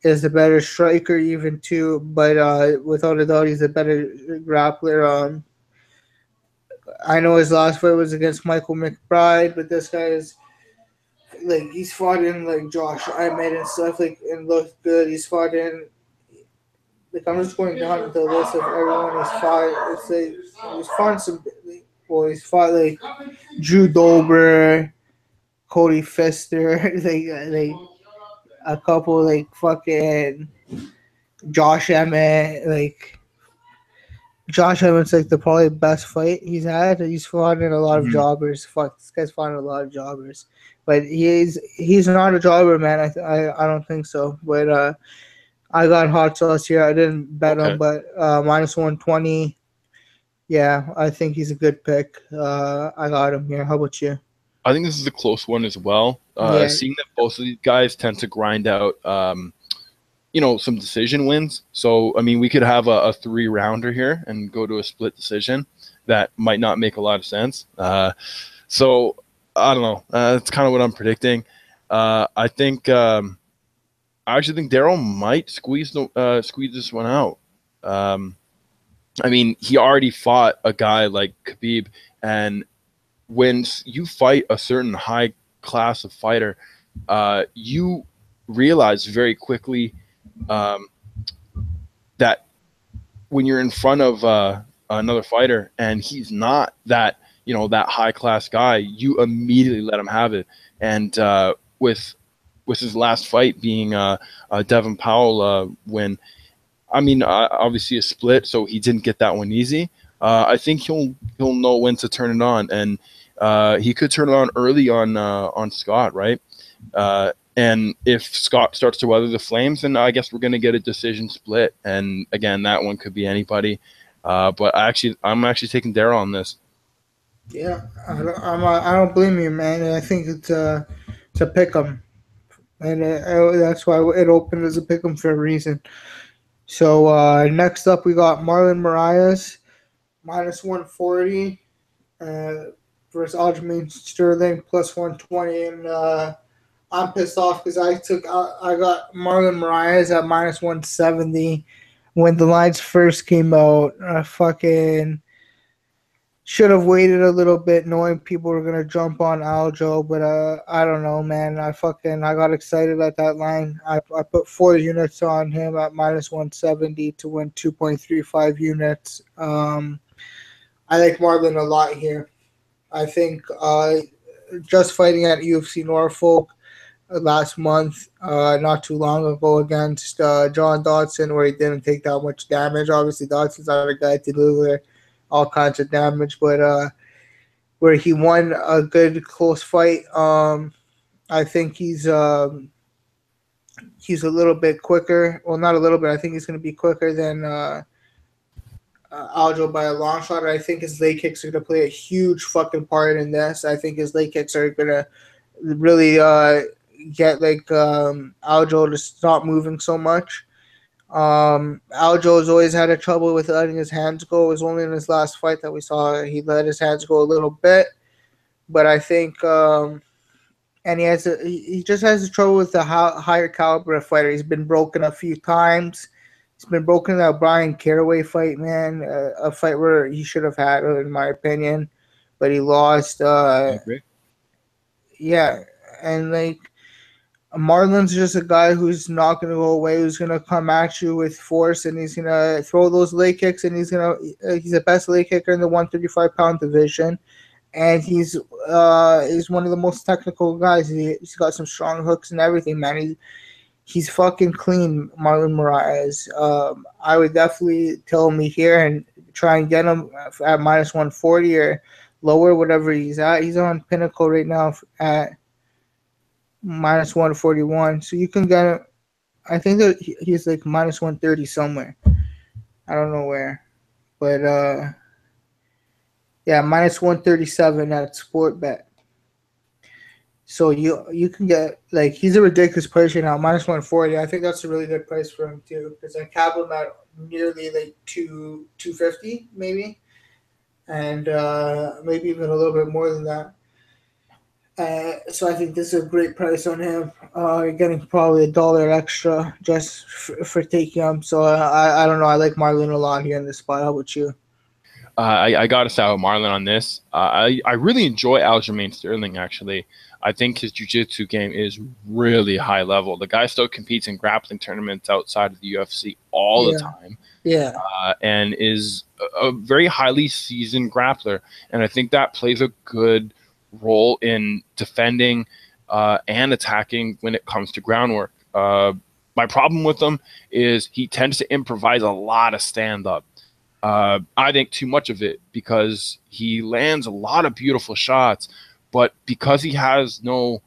A: is the better striker even too, but without a doubt, he's a better grappler. I know his last fight was against Michael McBride, but this guy is like he's fought in like Josh Emmett and stuff and looked good. He's fought in like I'm just going down the list of everyone he's fought. It's like he's fought some. Well, he's fought like Drew Dober, Cody Fister, like a couple like fucking Josh Emmett, like Josh Emmett's like the probably best fight he's had. He's fought in a lot of
B: Mhm.
A: jobbers. Fuck, this guy's fought in a lot of jobbers, but he's not a jobber, man. I don't think so. But I got Hot Sauce here. I didn't bet him,
B: Okay.
A: but -120. Yeah, I think he's a good pick. I got him here. How about you?
B: I think this is a close one as well.
A: Yeah,
B: Seeing that both of these guys tend to grind out, some decision wins. So, I mean, we could have a 3-rounder here and go to a split decision. That might not make a lot of sense. So, I don't know. That's kind of what I'm predicting. I think I actually think Daryl might squeeze this one out. I mean, he already fought a guy like Khabib, and when you fight a certain high class of fighter, you realize very quickly that when you're in front of another fighter and he's not that high class guy, you immediately let him have it. And with his last fight being Devin Powell win, I mean, obviously a split, so he didn't get that one easy. I think he'll know when to turn it on, and he could turn it on early on Scott, right? And if Scott starts to weather the flames, then I guess we're going to get a decision split. And again, that one could be anybody. But I'm actually taking Daryl on this.
A: yeah. I don't blame you, man. I think it's a pick 'em, and that's why it opened as a pick 'em for a reason. So next up, we got Marlon Moraes -140 versus Aljamain Sterling +120, and I'm pissed off because I got Marlon Moraes at -170 when the lines first came out. I fucking should have waited a little bit, knowing people were gonna jump on Aljo, but I don't know, man. I got excited at that line. I put 4 units on him at -170 to win 2.35 units. I like Marlon a lot here. I think just fighting at UFC Norfolk last month, not too long ago against John Dodson, where he didn't take that much damage. Obviously, Dodson's not a guy to deliver all kinds of damage, but where he won a good close fight. I think he's a little bit quicker. Well, not a little bit. I think he's going to be quicker than Aljo by a long shot. I think his leg kicks are going to play a huge fucking part in this. I think his leg kicks are going to really get Aljo to stop moving so much. Aljo's always had a trouble with letting his hands go. It was only in his last fight that we saw he let his hands go a little bit, but I think and he just has trouble with the higher caliber of fighter. He's been broken a few times. He's been broken in that Brian Caraway fight, man, a fight where he should have had, in my opinion, but he lost.
B: I agree.
A: Yeah, and Marlon's just a guy who's not going to go away, who's going to come at you with force, and he's going to throw those leg kicks, and he's the best leg kicker in the 135-pound division, and he's one of the most technical guys. He's got some strong hooks and everything, man. he's fucking clean, Marlon Moraes. I would definitely tell him here and try and get him at minus 140 or lower, whatever he's at. He's on Pinnacle right now at minus 141. So you can get him. I think that he's like minus 130 somewhere. I don't know where. But yeah, minus 137 at Sportbet. So you can get, like, he's a ridiculous price right now, minus 140. I think that's a really good price for him too, because I cap him at nearly like 250 maybe, and maybe even a little bit more than that. So I think this is a great price on him. You're getting probably $1 extra just for taking him. So I don't know. I like Marlon a lot here in this spot. How about you?
B: I got to side with Marlon on this. I really enjoy Aljamain Sterling, actually. I think his jiu-jitsu game is really high level. The guy still competes in grappling tournaments outside of the UFC all the time.
A: Yeah.
B: And is a very highly seasoned grappler. And I think that plays a good role in defending and attacking when it comes to groundwork. My problem with him is he tends to improvise a lot of stand-up. I think too much of it, because he lands a lot of beautiful shots, but because he has no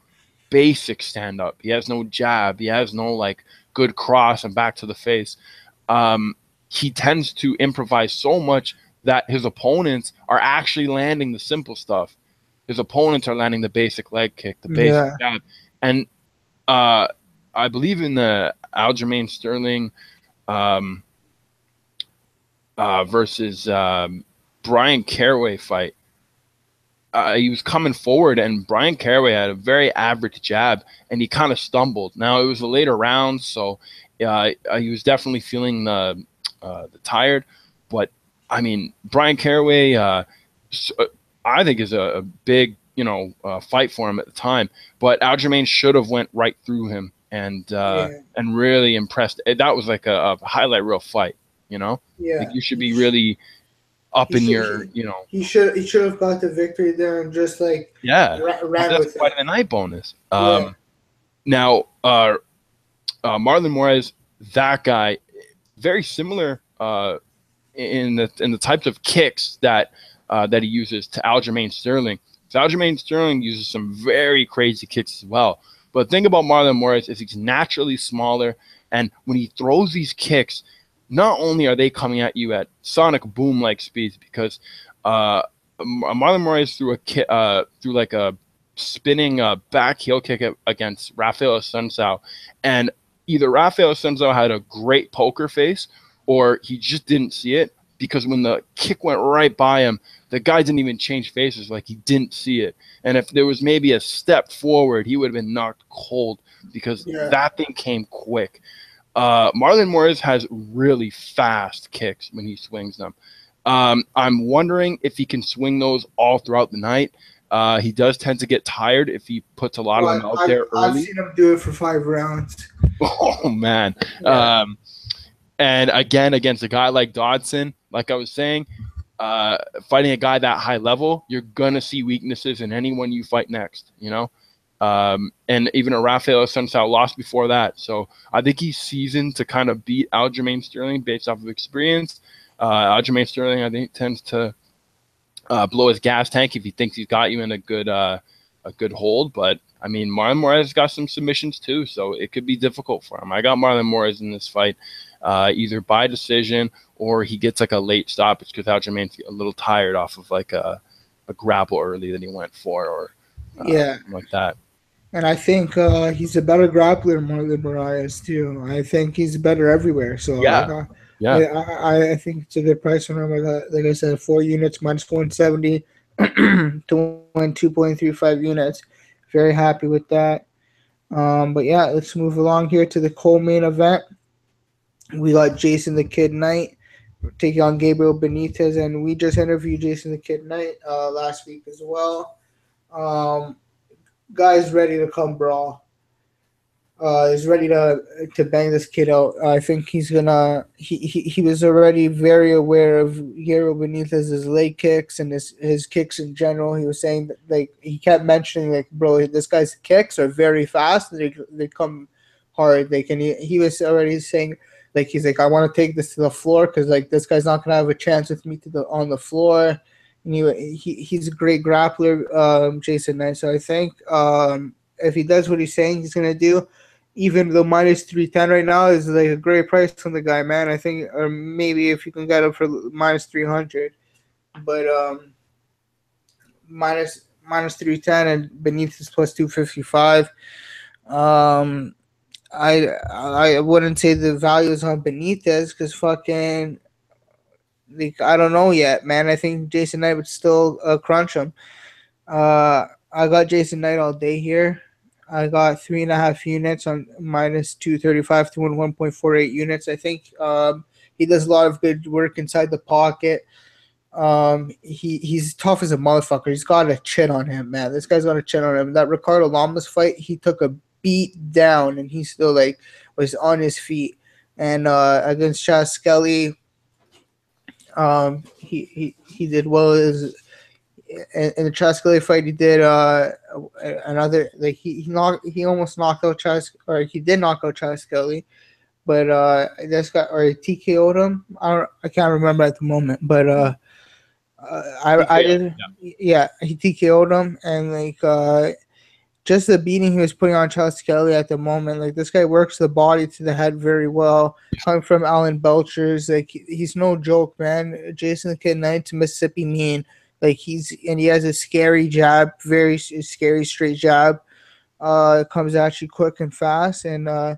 B: basic stand-up, he has no jab, he has no like good cross and back to the face, he tends to improvise so much that his opponents are actually landing the simple stuff. His opponents are landing the basic leg kick, the basic jab. And I believe in the Aljamain Sterling versus Brian Caraway fight. He was coming forward, and Brian Caraway had a very average jab, and he kind of stumbled. Now, it was a later round, so he was definitely feeling the tired. But, I mean, Brian Caraway, I think, is a big, fight for him at the time. But Aljamain should have went right through him and really impressed. That was like a highlight reel fight, Yeah. Like, you should be really up in your,
A: He should have got the victory there and just ran with
B: quite a night bonus. Now, Marlon Moraes, that guy, very similar in the types of kicks that he uses to Aljamain Sterling. So Aljamain Sterling uses some very crazy kicks as well. But the thing about Marlon Moraes is he's naturally smaller, and when he throws these kicks, not only are they coming at you at sonic boom-like speeds, because Marlon Moraes threw like a spinning back heel kick against Rafael Assunção, and either Rafael Assunção had a great poker face, or he just didn't see it, because when the kick went right by him, the guy didn't even change faces, like he didn't see it. And if there was maybe a step forward, he would have been knocked cold, because that thing came quick. Marlon Moraes has really fast kicks when he swings them. I'm wondering if he can swing those all throughout the night. He does tend to get tired if he puts a lot of them out there early.
A: I've seen him do it for 5 rounds.
B: Oh, man. Yeah. And again, against a guy like Dodson, like I was saying, fighting a guy that high level, you're going to see weaknesses in anyone you fight next, and even a Rafael Assunção lost before that. So I think he's seasoned to kind of beat Aljamain Sterling based off of experience. Aljamain Sterling, I think, tends to blow his gas tank if he thinks he's got you in a good hold. But, I mean, Marlon Moraes got some submissions too, so it could be difficult for him. I got Marlon Moraes in this fight, either by decision or he gets like a late stoppage because Aljamain's a little tired off of like a grapple early that he went for, or something like that.
A: And I think he's a better grappler than Marlon Moraes too. I think he's better everywhere. So I think it's a good price on him. Like I said, 4 units minus 170 to win 2.35 units. Very happy with that. But yeah, let's move along here to the co-main event. We got Jason the Kid Knight taking on Gabriel Benitez, and we just interviewed Jason the Kid Knight last week as well. Guy's ready to come brawl. He's ready to bang this kid out. I think he's gonna. He was already very aware of Gabriel Benitez's leg kicks and his kicks in general. He was saying that, like, he kept mentioning, like, bro, this guy's kicks are very fast. They come hard. Like, and he was already saying, like, he's like, I want to take this to the floor because like this guy's not gonna have a chance with me on the floor. And he's a great grappler, Jason Knight. So I think if he does what he's saying he's gonna do, even the minus 310 right now is like a great price on the guy, man. I think, or maybe if you can get him for minus 300, but minus 310 and Benitez plus 255. Um, I wouldn't say the value is on Benitez because fucking like I don't know yet, man. I think Jason Knight would still crunch him. I got Jason Knight all day here. I got 3.5 units on minus 235 to win 1.48 units. I think he does a lot of good work inside the pocket. He's tough as a motherfucker. He's got a chin on him, man. This guy's got a chin on him. That Ricardo Lamas fight, he took a beat down and he still like was on his feet. And against Chaz Skelly, he did well. In the Chaz Skelly fight, he did another like he almost knocked out Chaz, or he did knock out Chaz Skelly, but this guy or TKO'd him. I can't remember at the moment, but I did, yeah, he TKO'd him, and like just the beating he was putting on Charles Kelly at the moment. Like this guy works the body to the head very well. Coming from Alan Belcher's, like he's no joke, man. Jason the Kid Knight's Mississippi mean. Like he has a scary jab, very scary straight jab. It comes at you quick and fast, and I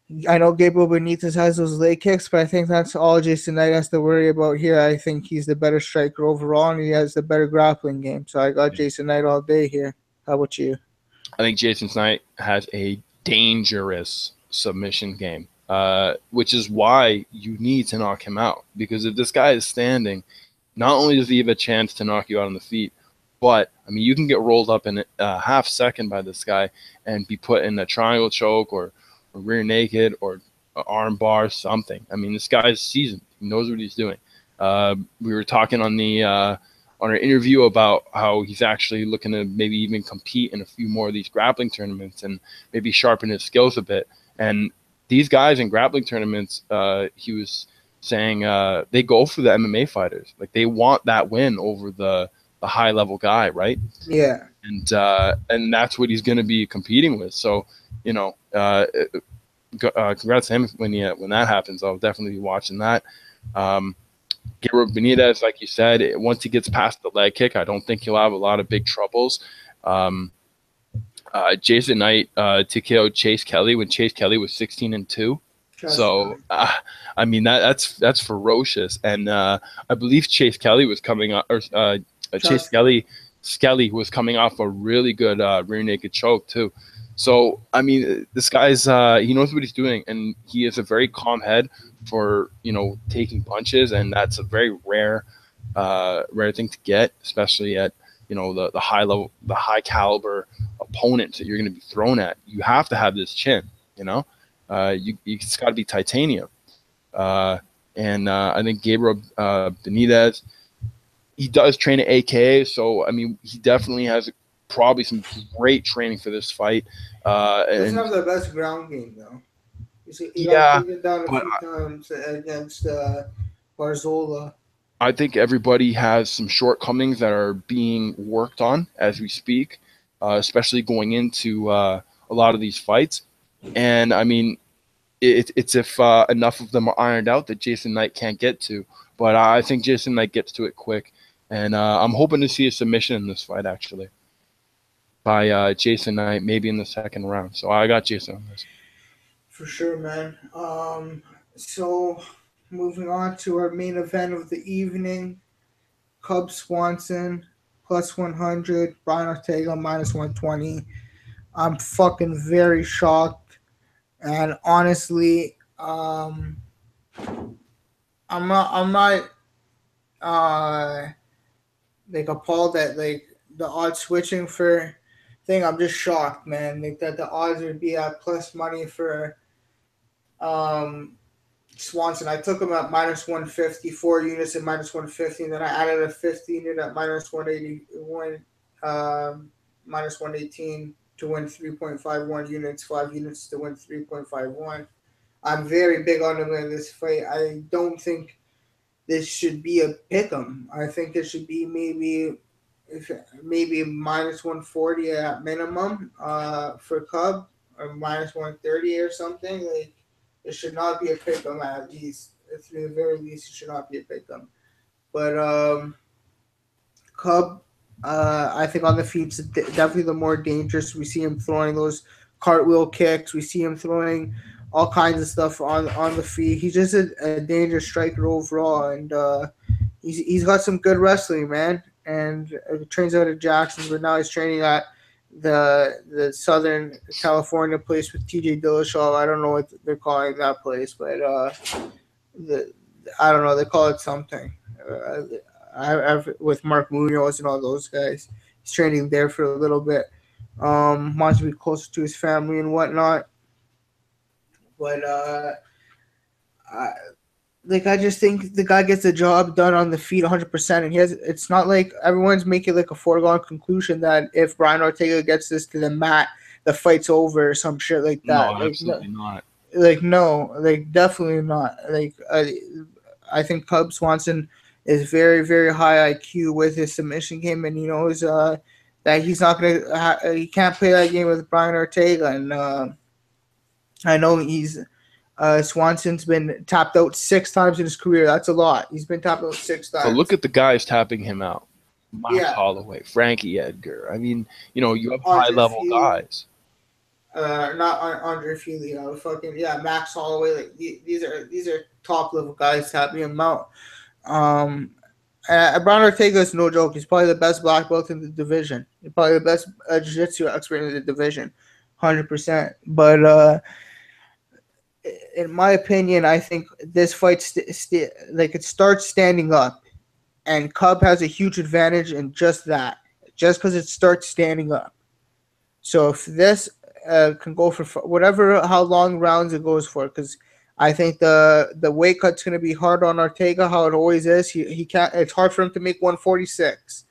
A: know Gabriel Benitez has those leg kicks, but I think that's all Jason Knight has to worry about here. I think he's the better striker overall, and he has the better grappling game. So I got Jason Knight all day here. How about you?
B: I think Jason Knight has a dangerous submission game, which is why you need to knock him out. Because if this guy is standing, not only does he have a chance to knock you out on the feet, but, I mean, you can get rolled up in a half second by this guy and be put in a triangle choke or rear naked or arm bar, something. I mean, this guy's seasoned. He knows what he's doing. We were talking on our interview about how he's actually looking to maybe even compete in a few more of these grappling tournaments and maybe sharpen his skills a bit. And these guys in grappling tournaments, he was saying they go for the MMA fighters. Like they want that win over the high level guy, right?
A: Yeah.
B: And that's what he's going to be competing with. So, you know, congrats to him when that happens. I'll definitely be watching that. Gabriel Benitez, like you said, once he gets past the leg kick, I don't think he'll have a lot of big troubles. Jason Knight TKO'd Chase Kelly when Chase Kelly was 16-2. So I mean that's ferocious, and I believe Chase Kelly was coming up, or Chase Skelly was coming off a really good rear naked choke too. So I mean, this guy's he knows what he's doing, and he has a very calm head for taking punches, and that's a very rare thing to get, especially at the high level, the high caliber opponents that you're going to be thrown at. You have to have this chin, it's got to be titanium. And I think Gabriel Benitez, he does train at AKA, so I mean he definitely has probably some great training for this fight.
A: Doesn't have the best ground game though. He
B: got
A: taken down a few times against Barzola.
B: I think everybody has some shortcomings that are being worked on as we speak, especially going into a lot of these fights. And I mean, it's if enough of them are ironed out that Jason Knight can't get to. But I think Jason Knight gets to it quick. And I'm hoping to see a submission in this fight, actually, by Jason Knight, maybe in the second round. So I got Jason on this.
A: For sure, man. So moving on to our main event of the evening, Cub Swanson plus 100, Brian Ortega minus 120. I'm fucking very shocked, and honestly, I'm not like appalled at like the odds switching for thing. I'm just shocked, man. Like that the odds would be at plus money for Swanson. I took him at minus 150, 4 units at minus 150, and then I added a 50 unit at minus 181, minus 118. to win 3.51 units, 5 units to win 3.51. I'm very big on him in this fight. I don't think this should be a pick'em. I think it should be maybe minus 140 at minimum for Cub, or minus 130 or something. Like, it should not be a pick'em at least. At the very least, it should not be a pick'em. But Cub, I think on the feet's definitely the more dangerous. We see him throwing those cartwheel kicks. We see him throwing all kinds of stuff on the feet. He's just a dangerous striker overall, and he's got some good wrestling, man. And he trains out of Jackson, but now he's training at the Southern California place with TJ Dillashaw. I don't know what they're calling that place, but I don't know. They call it something. With Mark Munoz and all those guys, he's training there for a little bit. Wants to be closer to his family and whatnot. But I just think the guy gets the job done on the feet 100%, and it's not like everyone's making like a foregone conclusion that if Brian Ortega gets this to the mat, the fight's over or some shit like that.
B: No, absolutely not.
A: Definitely not. I think Cub Swanson is very, very high IQ with his submission game, and he knows that he's not he can't play that game with Brian Ortega, and I know Swanson's been tapped out 6 times in his career. That's a lot. He's been tapped out 6 times.
B: So look at the guys tapping him out. Max Holloway, Frankie Edgar. I mean, you have high-level guys.
A: Not Andre Fili. Max Holloway. Like, these are top-level guys tapping him out. Brian Ortega is no joke. He's probably the best black belt in the division. He's probably the best jiu-jitsu expert in the division, 100%. But in my opinion, I think this fight it starts standing up, and Cub has a huge advantage in just that, just because it starts standing up. So if this can go for how long rounds it goes for, because I think the weight cut's going to be hard on Ortega, how it always is. He can't. It's hard for him to make 146.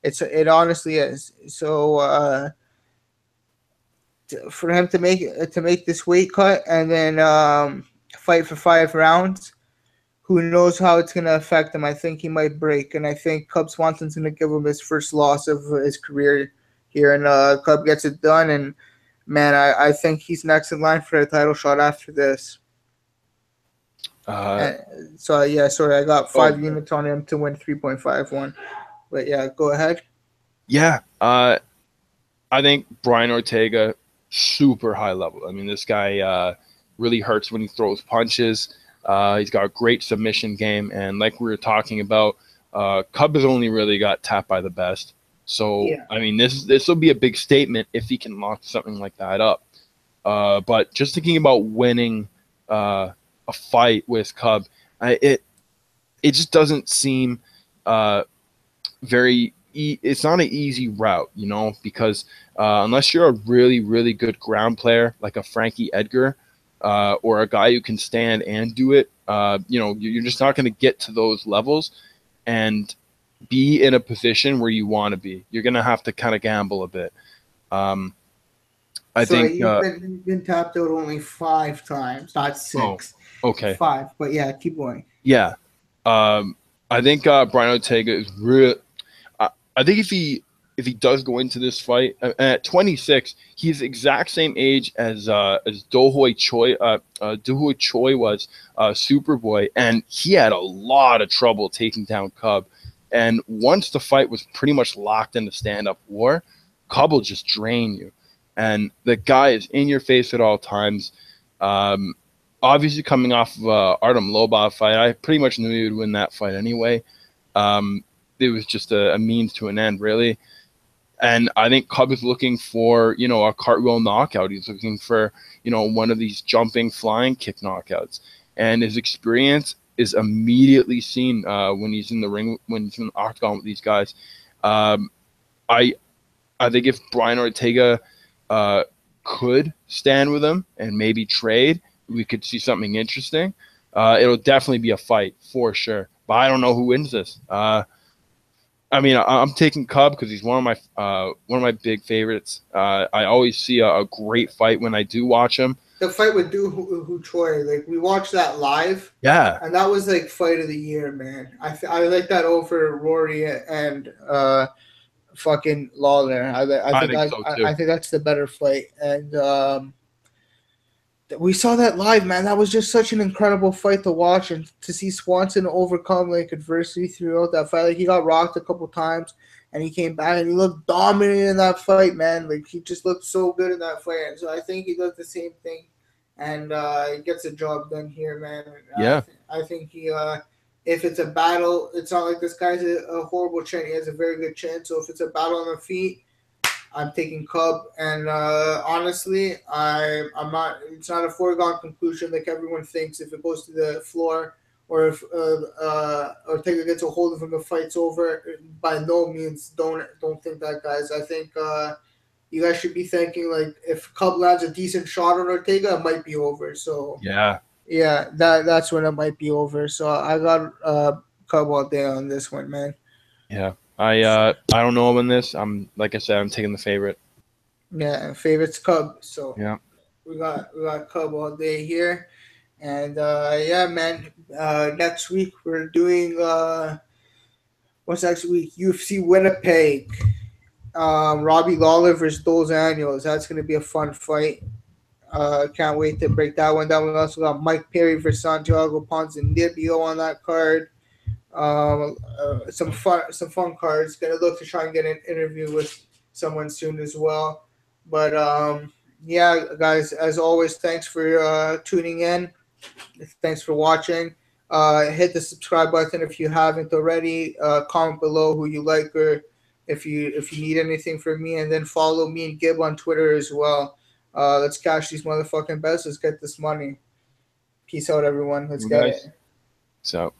A: It honestly is. So for him to make this weight cut and then fight for 5 rounds, who knows how it's going to affect him? I think he might break, and I think Cub Swanson's going to give him his first loss of his career here, and Cub gets it done. And man, I think he's next in line for a title shot after this. Sorry, I got 5 units on him to win 3.51. But yeah, go ahead.
B: Yeah, I think Brian Ortega, super high level. I mean, this guy really hurts when he throws punches. He's got a great submission game, and like we were talking about, Cub has only really got tapped by the best. So I mean, this will be a big statement if he can lock something like that up. But just thinking about winning a fight with Cub, it just doesn't seem very. It's not an easy route, because unless you're a really, really good ground player like a Frankie Edgar or a guy who can stand and do it, you're just not going to get to those levels and be in a position where you want to be. You're going to have to kind of gamble a bit. I think
A: you've been tapped out only 5 times, not 6.
B: Oh, okay.
A: 5, but yeah, keep going.
B: Yeah. I think Brian Ortega is real. I think if he does go into this fight at 26, he's the exact same age as Do-Hoi Choi. Do-Hoi Choi was Superboy, and he had a lot of trouble taking down Cub. And once the fight was pretty much locked into stand-up war, Cub will just drain you. And the guy is in your face at all times. Obviously, coming off of Artem Lobov fight, I pretty much knew he would win that fight anyway. It was just a means to an end, really. And I think Cub is looking for, a cartwheel knockout. He's looking for, one of these jumping, flying kick knockouts. And his experience is immediately seen when he's in the ring, when he's in the octagon with these guys. I think if Brian Ortega could stand with him and maybe trade, we could see something interesting. It'll definitely be a fight for sure. But I don't know who wins this. I mean, I'm taking Cub because he's one of my big favorites. I always see a great fight when I do watch him.
A: The fight with Du Choi, like we watched that live.
B: Yeah,
A: and that was like fight of the year, man. I like that over Rory and fucking Lawler.
B: I think so too.
A: I think that's the better fight, and we saw that live, man. That was just such an incredible fight to watch, and to see Swanson overcome like adversity throughout that fight. Like he got rocked a couple times, and he came back and he looked dominant in that fight, man. Like he just looked so good in that fight. And so I think he does the same thing, and he gets the job done here, man.
B: Yeah,
A: I think he. If it's a battle, it's not like this guy's a horrible chin. He has a very good chin. So if it's a battle on the feet, I'm taking Cub, and honestly, I'm not. It's not a foregone conclusion like everyone thinks. If it goes to the floor, or if Ortega gets a hold of him, the fight's over. By no means, don't think that, guys. I think you guys should be thinking like if Cub lands a decent shot on Ortega, it might be over. So
B: yeah,
A: that's when it might be over. So I got Cub all day on this one, man.
B: yeah. I don't know on this. Like I said, I'm taking the favorite.
A: Yeah, favorite's Cub. So
B: Yeah.
A: we got Cub all day here, and yeah, man. Next week we're doing what's next week? UFC Winnipeg. Robbie Lawler versus Dos Anjos. That's gonna be a fun fight. Can't wait to break that one down. We also got Mike Perry versus Santiago Ponzinibbio on that card. Some fun cards. Gonna look to try and get an interview with someone soon as well. But yeah, guys, as always, thanks for tuning in. Thanks for watching. Hit the subscribe button if you haven't already. Comment below who you like or if you need anything from me, and then follow me and Gib on Twitter as well. Let's cash these motherfucking bets. Let's get this money. Peace out, everyone. Let's get it.
B: So.